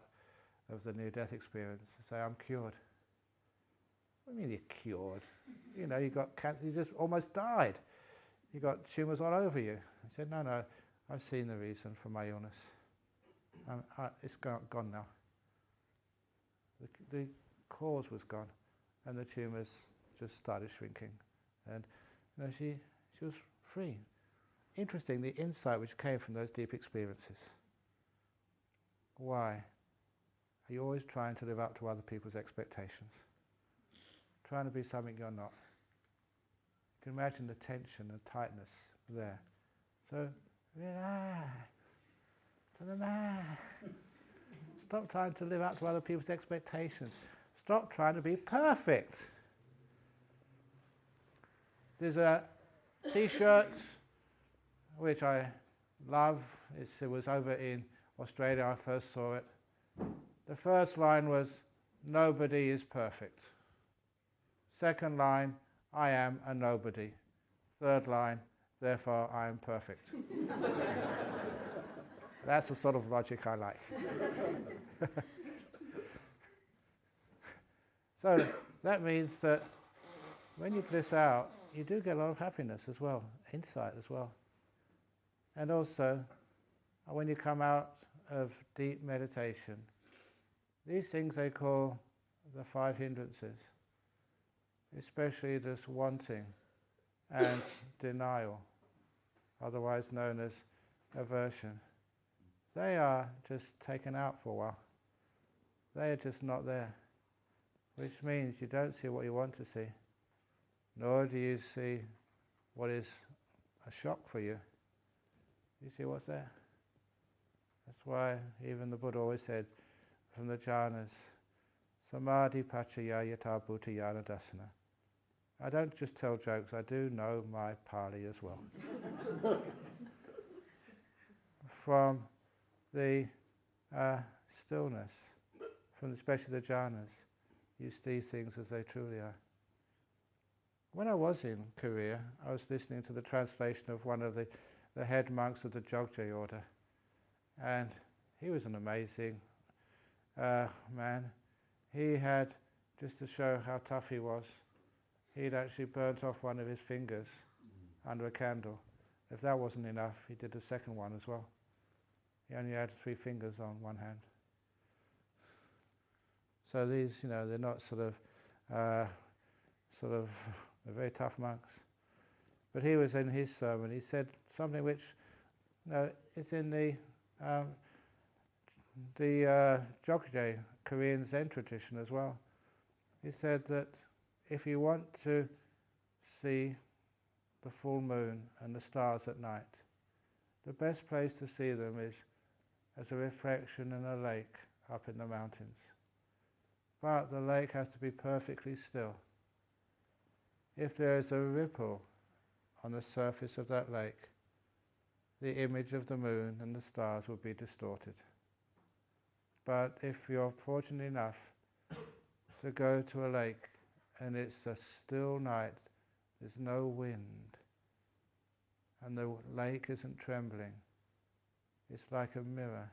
of the near-death experience, to say, I'm cured. What do you mean you're cured? You know, you got cancer, you just almost died. You got tumours all over you. He said, no, I've seen the reason for my illness. It's gone now. The cause was gone, and the tumours just started shrinking. And you know, she was free. Interesting, the insight which came from those deep experiences. Why? Are you always trying to live up to other people's expectations? Trying to be something you're not. You can imagine the tension and tightness there. So, relax to the man. Stop trying to live up to other people's expectations. Stop trying to be perfect. There's a t-shirt which I love. It was over in Australia, I first saw it. The first line was, nobody is perfect. Second line, I am a nobody. Third line, therefore I am perfect. That's the sort of logic I like. So that means that when you bliss out, you do get a lot of happiness as well, insight as well. And also, when you come out of deep meditation, these things they call the 5 hindrances, especially this wanting and denial, otherwise known as aversion. They are just taken out for a while. They are just not there, which means you don't see what you want to see, nor do you see what is a shock for you. You see what's there. That's why even the Buddha always said from the jhanas, samadhi pachaya yata bhutayana dasana. I don't just tell jokes, I do know my Pali as well. From the stillness, from especially the jhanas, you see things as they truly are. When I was in Korea, I was listening to the translation of one of the head monks of the Jogje order, and he was an amazing man. He had, just to show how tough he was, he'd actually burnt off one of his fingers under a candle. If that wasn't enough, he did the second one as well. He only had 3 fingers on one hand. So these, you know, they're not they're very tough monks. But he was in his sermon, he said something which, you know, is in the Jogje Korean Zen tradition as well. He said that if you want to see the full moon and the stars at night, the best place to see them is as a reflection in a lake up in the mountains. But the lake has to be perfectly still. If there is a ripple on the surface of that lake, the image of the moon and the stars will be distorted. But if you're fortunate enough to go to a lake and it's a still night, there's no wind, and the lake isn't trembling, it's like a mirror,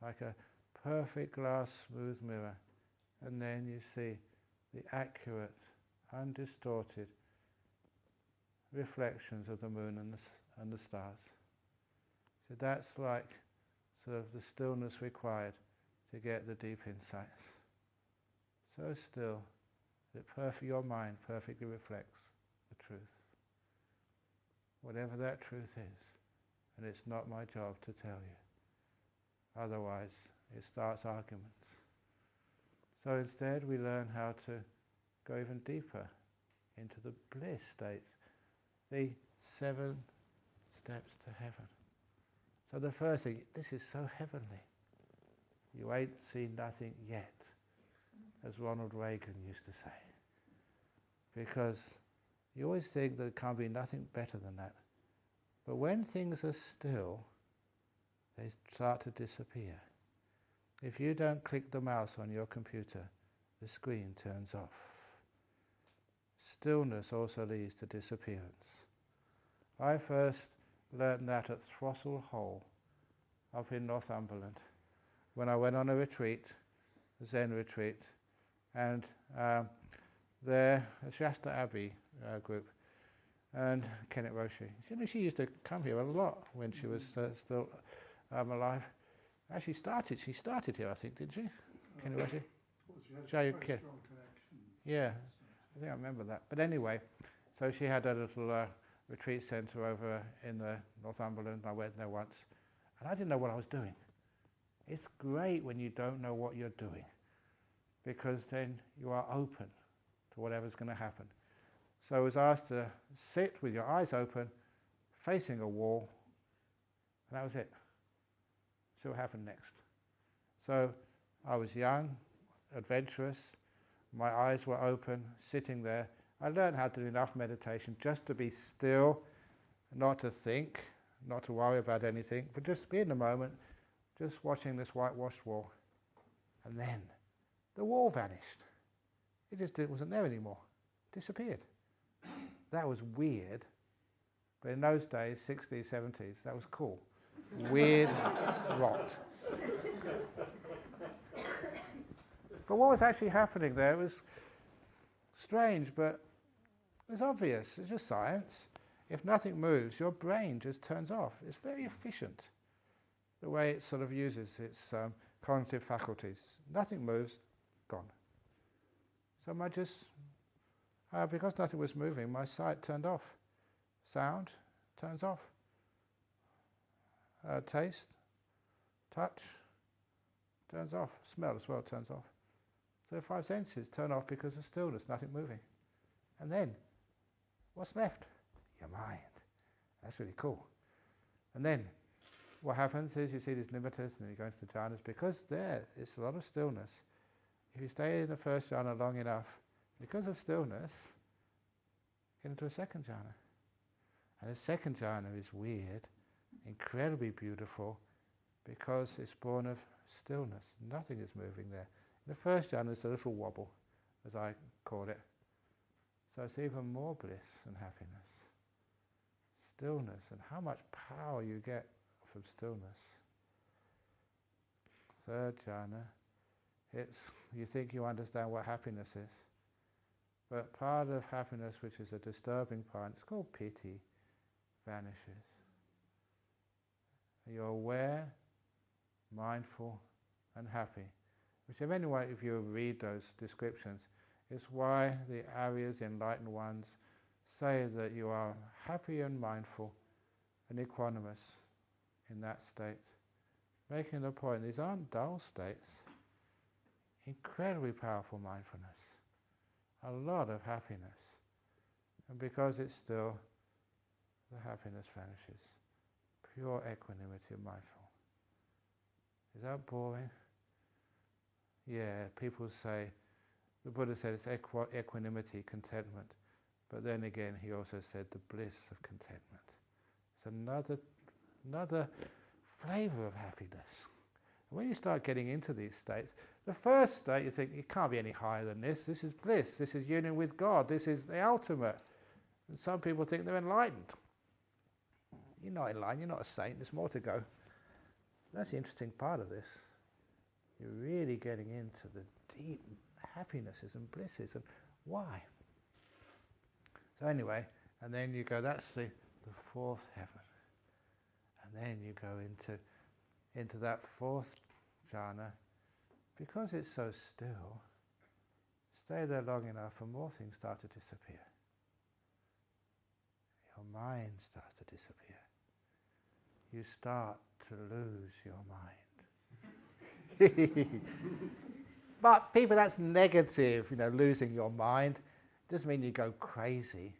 like a perfect glass smooth mirror, and then you see the accurate, undistorted reflections of the moon and the stars. So that's like sort of the stillness required to get the deep insights. So still that your mind perfectly reflects the truth. Whatever that truth is, and it's not my job to tell you. Otherwise, it starts arguments. So instead, we learn how to go even deeper into the bliss states, the 7 steps to heaven. So the first thing, this is so heavenly. You ain't seen nothing yet, as Ronald Reagan used to say. Because you always think there can't be nothing better than that. But when things are still, they start to disappear. If you don't click the mouse on your computer, the screen turns off. Stillness also leads to disappearance. I first learned that at Throstle Hole, up in Northumberland, when I went on a retreat, a Zen retreat, and there, a Shasta Abbey group, and Kenneth Roshi. She used to come here a lot when she was still alive. Actually she started here, I think, didn't she? Kenneth Roshi? She had a very strong connection. Yeah, I think I remember that. But anyway, so she had a little retreat centre over in Northumberland. I went there once, and I didn't know what I was doing. It's great when you don't know what you're doing, because then you are open to whatever's going to happen. So I was asked to sit with your eyes open, facing a wall, and that was it. See what happened next. So I was young, adventurous, my eyes were open, sitting there. I learned how to do enough meditation just to be still, not to think, not to worry about anything, but just be in the moment, just watching this whitewashed wall. And then the wall vanished. It wasn't there anymore. It disappeared. That was weird. But in those days, 60s, 70s, that was cool. Weird rot. But what was actually happening there was strange, but it was obvious. It's just science. If nothing moves, your brain just turns off. It's very efficient, the way it sort of uses its cognitive faculties. Nothing moves, gone. So because nothing was moving, my sight turned off. Sound turns off. Taste, touch, turns off. Smell as well turns off. So the 5 senses turn off because of stillness, nothing moving. And then, what's left? Your mind. That's really cool. And then, what happens is you see these nimittas and you go into the jhanas, because there is a lot of stillness. If you stay in the first jhana long enough, because of stillness, get into a second jhana. And the second jhana is weird, incredibly beautiful, because it's born of stillness. Nothing is moving there. The first jhana is a little wobble, as I call it. So it's even more bliss and happiness. Stillness, and how much power you get from stillness. Third jhana, you think you understand what happiness is. But part of happiness, which is a disturbing part, it's called piti, vanishes. You're aware, mindful, and happy. Which if you read those descriptions, is why the Aryas, enlightened ones, say that you are happy and mindful and equanimous in that state. Making the point, these aren't dull states. Incredibly powerful mindfulness. A lot of happiness. And because it's still, the happiness vanishes. Pure equanimity of mindful. Is that boring? Yeah, people say, the Buddha said it's equanimity, contentment. But then again, he also said the bliss of contentment. It's another flavour of happiness. And when you start getting into these states, the first state you think, it can't be any higher than this. This is bliss. This is union with God. This is the ultimate. And some people think they're enlightened. You're not enlightened. You're not a saint. There's more to go. That's the interesting part of this. You're really getting into the deep happinesses and blisses and why. So anyway, and then you go, that's the fourth heaven. And then you go into that fourth jhana. Because it's so still, stay there long enough and more things start to disappear. Your mind starts to disappear. You start to lose your mind. But people, that's negative, losing your mind. It doesn't mean you go crazy.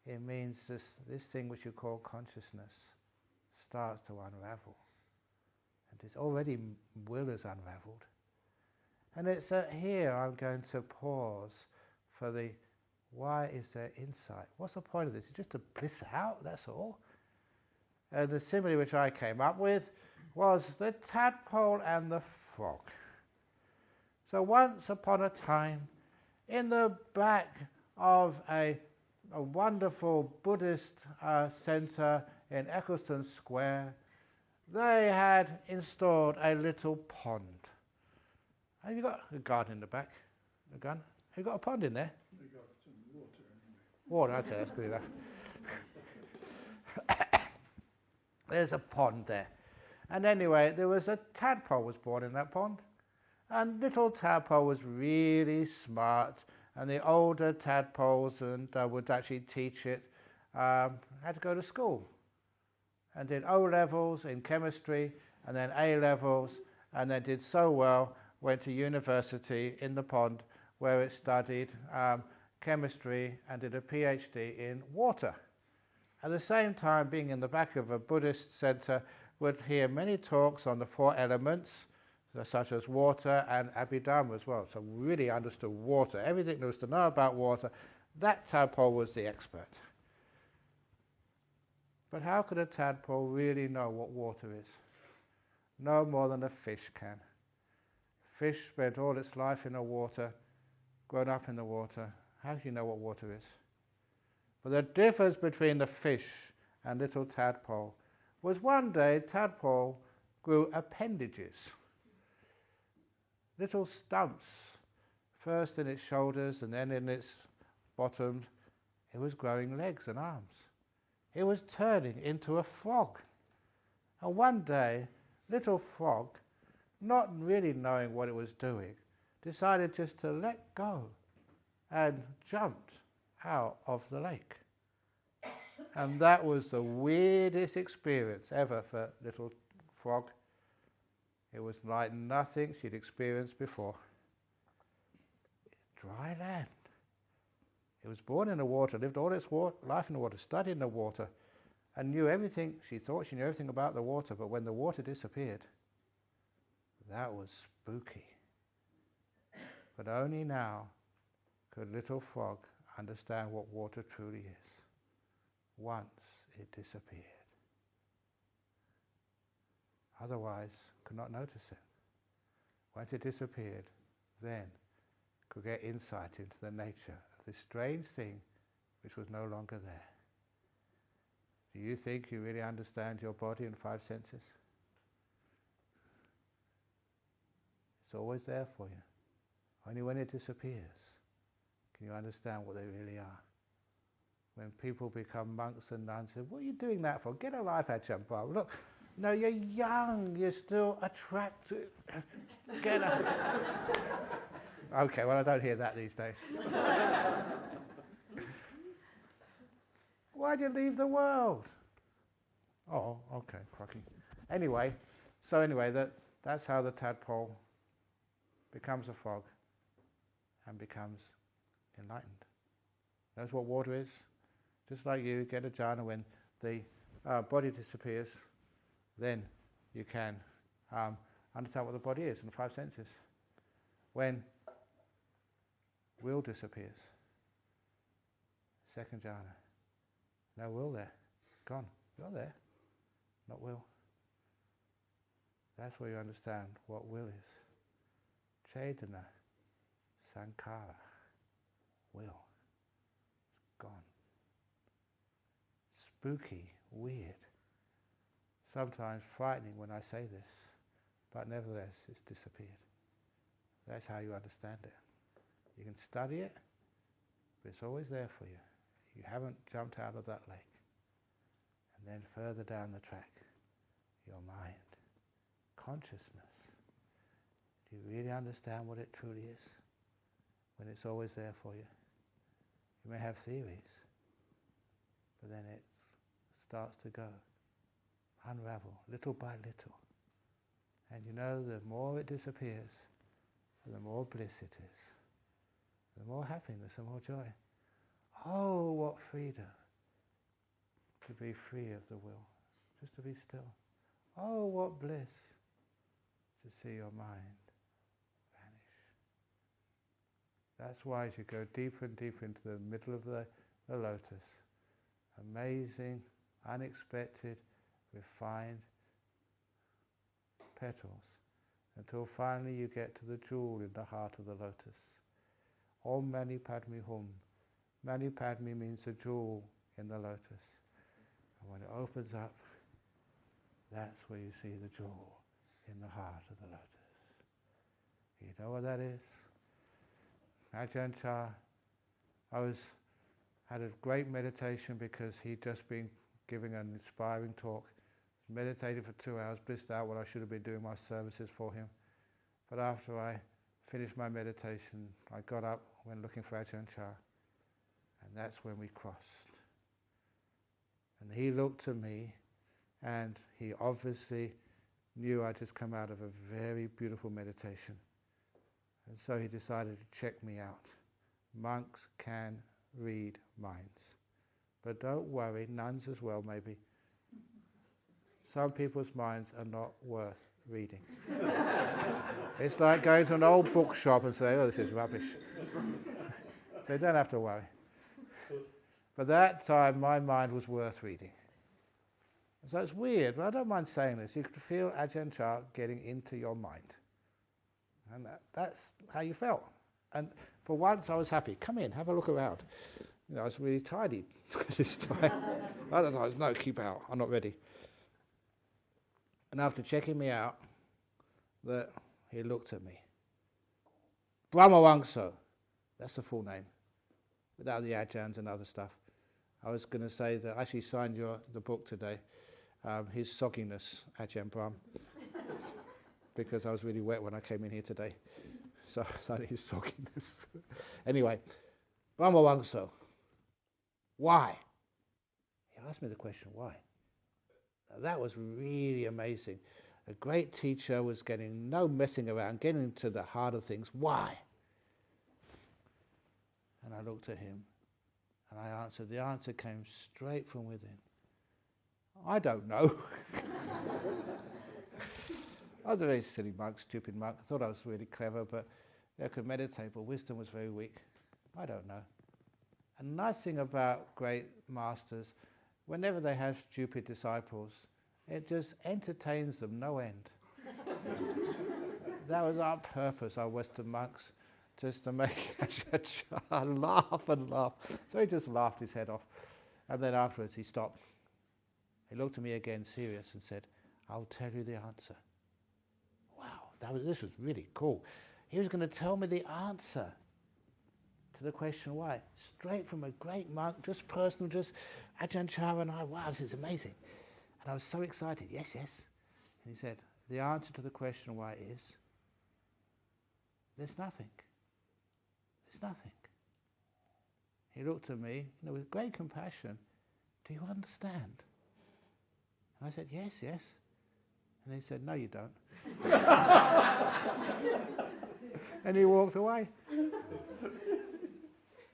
It means this thing which you call consciousness starts to unravel. And it's already will is unraveled. And it's here I'm going to pause for the why is there insight? What's the point of this? It's just to bliss out, that's all. And the simile which I came up with was the tadpole and the frog. So once upon a time, in the back of a wonderful Buddhist centre in Eccleston Square, they had installed a little pond. Have you got a garden in the back? A garden? Have you got a pond in there? They got some water anyway. Water, okay, that's good enough. There's a pond there. And anyway, there was a tadpole was born in that pond. And little tadpole was really smart. And the older tadpoles would actually teach it, had to go to school. And did O-levels in chemistry, and then A-levels, and then did so well, went to university in the pond, where it studied chemistry and did a PhD in water. At the same time, being in the back of a Buddhist centre, would hear many talks on the four elements, such as water and Abhidharma as well. So really understood water. Everything there was to know about water, that tadpole was the expert. But how could a tadpole really know what water is? No more than a fish can. Fish spent all its life in the water, grown up in the water. How do you know what water is? But the difference between the fish and little tadpole was one day tadpole grew appendages. Little stumps, first in its shoulders and then in its bottom. It was growing legs and arms. It was turning into a frog. And one day, little frog, not really knowing what it was doing, decided just to let go and jumped out of the lake. And that was the weirdest experience ever for little frog. It was like nothing she'd experienced before. Dry land. It was born in the water, lived all its life in the water, studied in the water, and knew everything. She thought she knew everything about the water, but when the water disappeared, that was spooky. But only now could little frog understand what water truly is. Once it disappeared. Otherwise, could not notice it. Once it disappeared, then could get insight into the nature of this strange thing which was no longer there. Do you think you really understand your body and five senses? It's always there for you. Only when it disappears can you understand what they really are. When people become monks and nuns, say, what are you doing that for? Get a life, Ajahn Brahm. Look, no, you're young, you're still attractive. Get a... Okay, well, I don't hear that these days. Why'd you leave the world? Oh, okay, crikey. Anyway, that's how the tadpole becomes a frog and becomes enlightened. Knows what water is. Just like you get a jhana when the body disappears, then you can understand what the body is in the five senses. When will disappears, second jhana, no will there, gone. You're there, not will. That's where you understand what will is. Chetana, sankhara, will. It's gone. Spooky, weird. Sometimes frightening when I say this, but nevertheless it's disappeared. That's how you understand it. You can study it, but it's always there for you. You haven't jumped out of that lake. And then further down the track, your mind, consciousness. Do you really understand what it truly is when it's always there for you? You may have theories, but then it starts to go, unravel, little by little. And you know, the more it disappears, the more bliss it is, the more happiness and more joy. Oh, what freedom to be free of the will, just to be still. Oh, what bliss to see your mind vanish. That's why as you go deeper and deeper into the middle of the lotus, amazing, unexpected, refined petals, until finally you get to the jewel in the heart of the lotus. Om Mani Padme Hum. Mani Padme means a jewel in the lotus. And when it opens up, that's where you see the jewel in the heart of the lotus. You know what that is? Ajahn Chah, had a great meditation because he'd just been giving an inspiring talk. Meditated for 2 hours, blissed out what I should have been doing my services for him. But after I finished my meditation, I got up, went looking for Ajahn Chah, and that's when we crossed. And he looked at me, and he obviously knew I'd just come out of a very beautiful meditation. And so he decided to check me out. Monks can read minds. But don't worry, nuns as well maybe. Some people's minds are not worth reading. It's like going to an old bookshop and saying, oh, this is rubbish. So you don't have to worry. But that time my mind was worth reading. So it's weird, but I don't mind saying this. You could feel Ajahn Chah getting into your mind. And that's how you felt. And for once I was happy. Come in, have a look around. You know, I was really tidy this time. Other times, no, keep out, I'm not ready. And after checking me out, that he looked at me. Brahma Wangso, that's the full name, without the Ajahns and other stuff. I was going to say that I actually signed the book today, His Sogginess, Ajahn Brahm, because I was really wet when I came in here today. So I signed His Sogginess. Anyway, Brahma Wangso, why? He asked me the question, why? That was really amazing. A great teacher was getting no messing around, getting to the heart of things. Why? And I looked at him and I answered. The answer came straight from within. I don't know. I was a very silly monk, stupid monk. I thought I was really clever, but I could meditate, but wisdom was very weak. I don't know. And the nice thing about great masters, whenever they have stupid disciples, it just entertains them no end. That was our purpose, our Western monks, just to make Ajahn Chah laugh and laugh. So he just laughed his head off. And then afterwards he stopped. He looked at me again, serious, and said, I'll tell you the answer. Wow, this was really cool. He was going to tell me the answer to the question why. Straight from a great monk, just personal, just Ajahn Chah and I, wow, this is amazing. And I was so excited, yes, yes. And he said, the answer to the question why is, there's nothing. There's nothing. He looked at me, with great compassion, do you understand? And I said, yes, yes. And he said, no, you don't. And he walked away.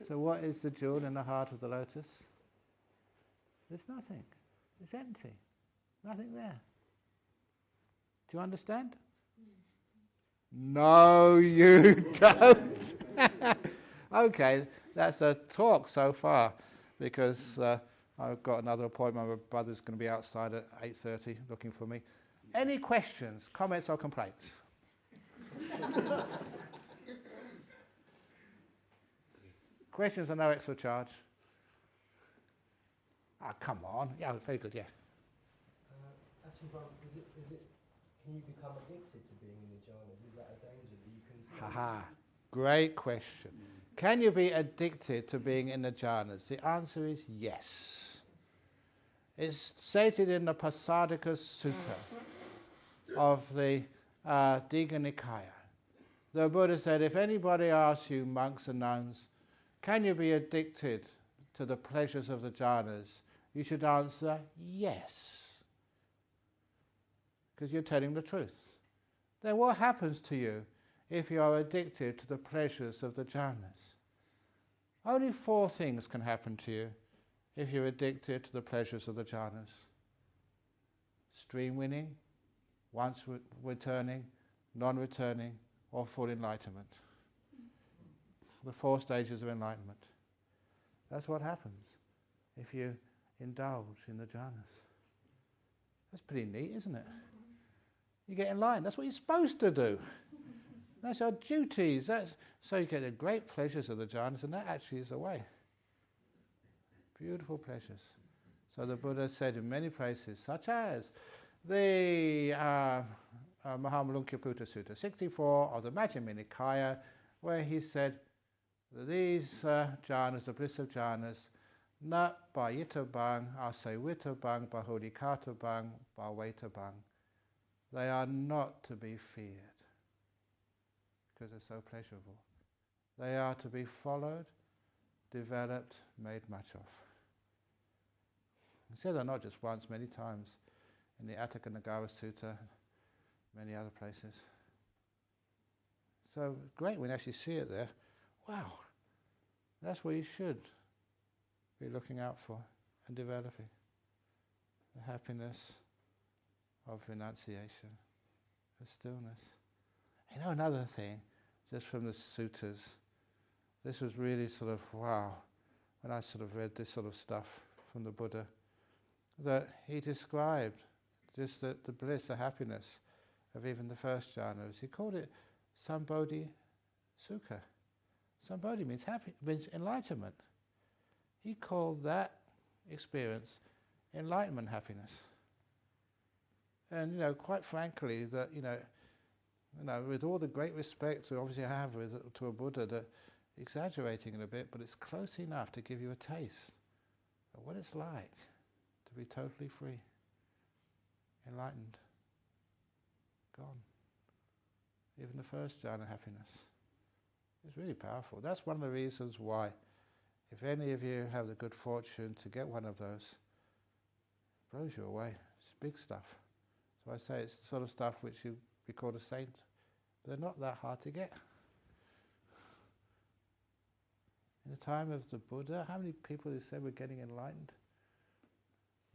So what is the jewel in the heart of the lotus? There's nothing. It's empty. Nothing there. Do you understand? No, you don't. Okay, that's a talk so far, because I've got another appointment. My brother's going to be outside at 8:30 looking for me. Any questions, comments or complaints? Questions are no extra charge. Ah, come on. Yeah, very good, yeah. Can you become addicted to being in the jhanas? Is that a danger that you can... Haha, great question. Can you be addicted to being in the jhanas? The answer is yes. It's stated in the Pasadika Sutta of the Digha Nikaya. The Buddha said, if anybody asks you, monks and nuns, can you be addicted to the pleasures of the jhanas? You should answer yes, because you're telling the truth. Then what happens to you if you are addicted to the pleasures of the jhanas? Only 4 things can happen to you if you're addicted to the pleasures of the jhanas. Stream winning, once returning, non-returning, or full enlightenment. The 4 stages of enlightenment. That's what happens if you indulge in the jhanas. That's pretty neat, isn't it? You get enlightened. That's what you're supposed to do. That's our duties. So you get the great pleasures of the jhanas, and that actually is the way. Beautiful pleasures. So the Buddha said in many places, such as the Mahamalunkyaputta Sutta 64 of the Majjhima Nikaya, where he said that these jhanas, the bliss of jhanas, na bayitabang, asewitabang, bahudikatabang, bhawetabang. They are not to be feared because they're so pleasurable. They are to be followed, developed, made much of. He said that not just once, many times in the Atthaka Nagara Sutta, many other places. So great when you actually see it there. Wow, that's what you should be looking out for and developing. The happiness of renunciation, of stillness. You know, another thing, just from the suttas, this was really sort of, wow, when I sort of read this sort of stuff from the Buddha, that he described just the bliss, the happiness of even the first jhanas. He called it Sambodhi Sukha. Sambodhi means happy, means enlightenment. He called that experience enlightenment happiness. And quite frankly, that with all the great respect we obviously have to a Buddha, that exaggerating it a bit, but it's close enough to give you a taste of what it's like to be totally free, enlightened, gone. Even the first jhana happiness is really powerful. That's one of the reasons why, if any of you have the good fortune to get one of those, it blows you away. It's big stuff. So I say it's the sort of stuff which you'd be called a saint. They're not that hard to get. In the time of the Buddha, how many people who said we're getting enlightened?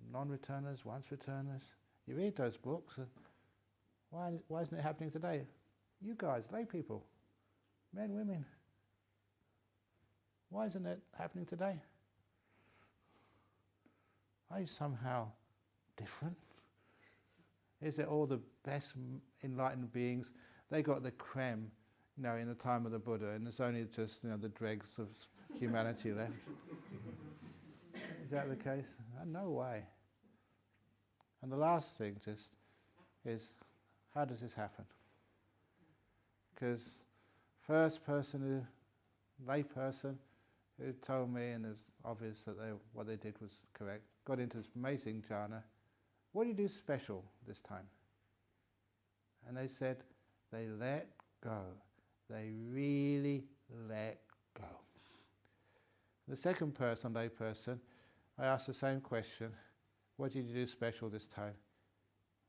Non-returners, once-returners. You read those books, and why isn't it happening today? You guys, lay people, men, women. Why isn't it happening today? Are you somehow different? Is it all the best enlightened beings? They got the creme, in the time of the Buddha, and it's only just the dregs of humanity left. Is that the case? No way. And the last thing just is, how does this happen? Because first person, lay person, who told me, and it's obvious that what they did was correct, got into this amazing jhana. What do you do special this time? And they said, they let go. They really let go. The second person, lay person, I asked the same question, what did you do special this time?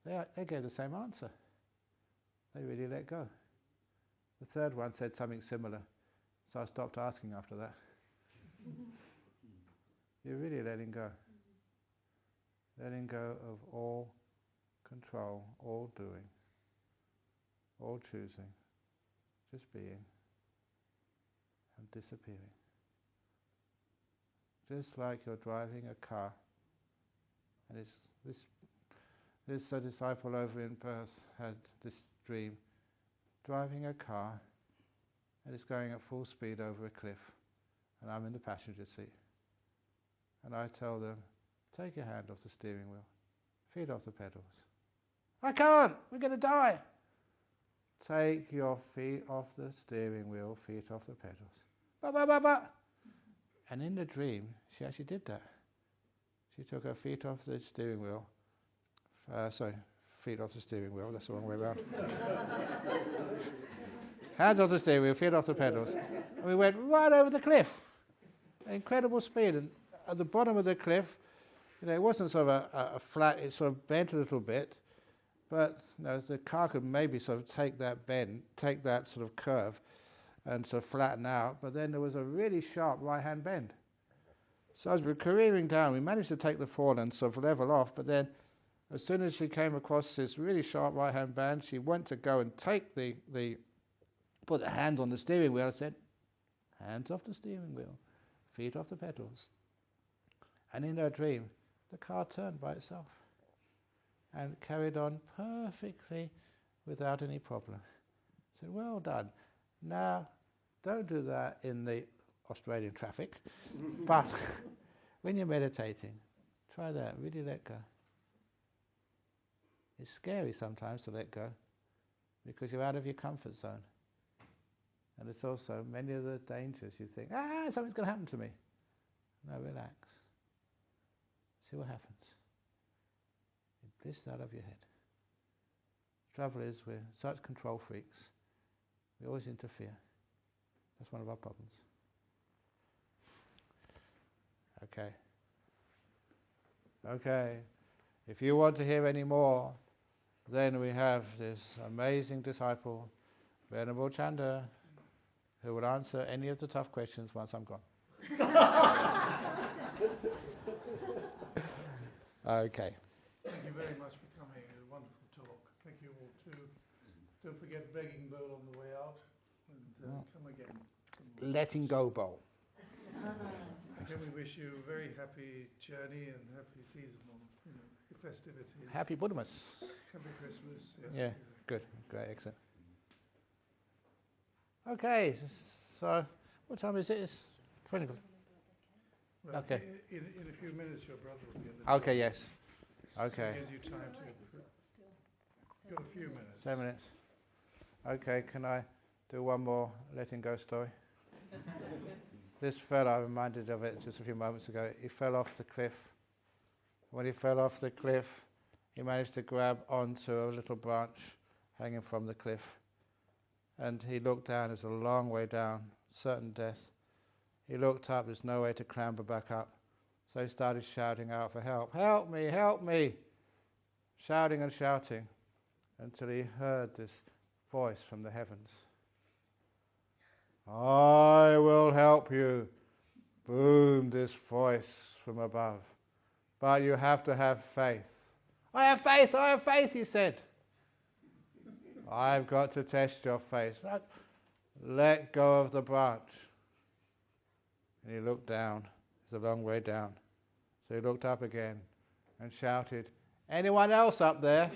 They gave the same answer. They really let go. The third one said something similar, so I stopped asking after that. You're really letting go. Letting go of all control, all doing, all choosing, just being and disappearing. Just like you're driving a car, and it's this disciple over in Perth had this dream, driving a car, and it's going at full speed over a cliff, and I'm in the passenger seat. And I tell them, take your hand off the steering wheel, feet off the pedals. I can't, we're going to die. Take your feet off the steering wheel, feet off the pedals. Ba, ba, ba, ba. And in the dream, she actually did that. She took her feet off the steering wheel. Feet off the steering wheel, that's the wrong way around. Hands off the steering wheel, feet off the pedals. And we went right over the cliff. Incredible speed. And at the bottom of the cliff, it wasn't sort of a flat, it sort of bent a little bit. But the car could maybe sort of take that bend, take that sort of curve and sort of flatten out. But then there was a really sharp right-hand bend. So as we were careering down, we managed to take the fall and sort of level off. But then as soon as she came across this really sharp right-hand bend, she went to go and take put the hand on the steering wheel. I said, hands off the steering wheel, feet off the pedals. And in her dream, the car turned by itself and carried on perfectly without any problem. I said, well done. Now, don't do that in the Australian traffic, but when you're meditating, try that, really let go. It's scary sometimes to let go because you're out of your comfort zone. And it's also many of the dangers you think, something's going to happen to me. No, relax. See what happens. It bliss out of your head. The trouble is we're such control freaks. We always interfere. That's one of our problems. Okay. If you want to hear any more, then we have this amazing disciple, Venerable Chanda, who will answer any of the tough questions once I'm gone. Okay. Thank you very much for coming. It was a wonderful talk. Thank you all too. Don't forget Begging Bowl on the way out, and come again. Letting Go Bowl. Can we wish you a very happy journey and happy seasonal, festivities. Happy Buddhamas. Happy Christmas. Yeah, good. Great, excellent. Okay, so what time is it? It's 20. Well, Okay. In a few minutes, your brother will be at the Okay, yes. Okay. Gives you time to. Got a few minutes. 10 minutes. Okay, can I do one more letting go story? This fella, I reminded of it just a few moments ago. He fell off the cliff. When he fell off the cliff, he managed to grab onto a little branch hanging from the cliff. And he looked down, it's a long way down, certain death. He looked up, there's no way to clamber back up. So he started shouting out for help. Help me, help me! Shouting and shouting until he heard this voice from the heavens. I will help you, boomed this voice from above. But you have to have faith. I have faith, he said. I've got to test your faith. Let go of the branch. And he looked down. It's a long way down. So he looked up again and shouted, anyone else up there?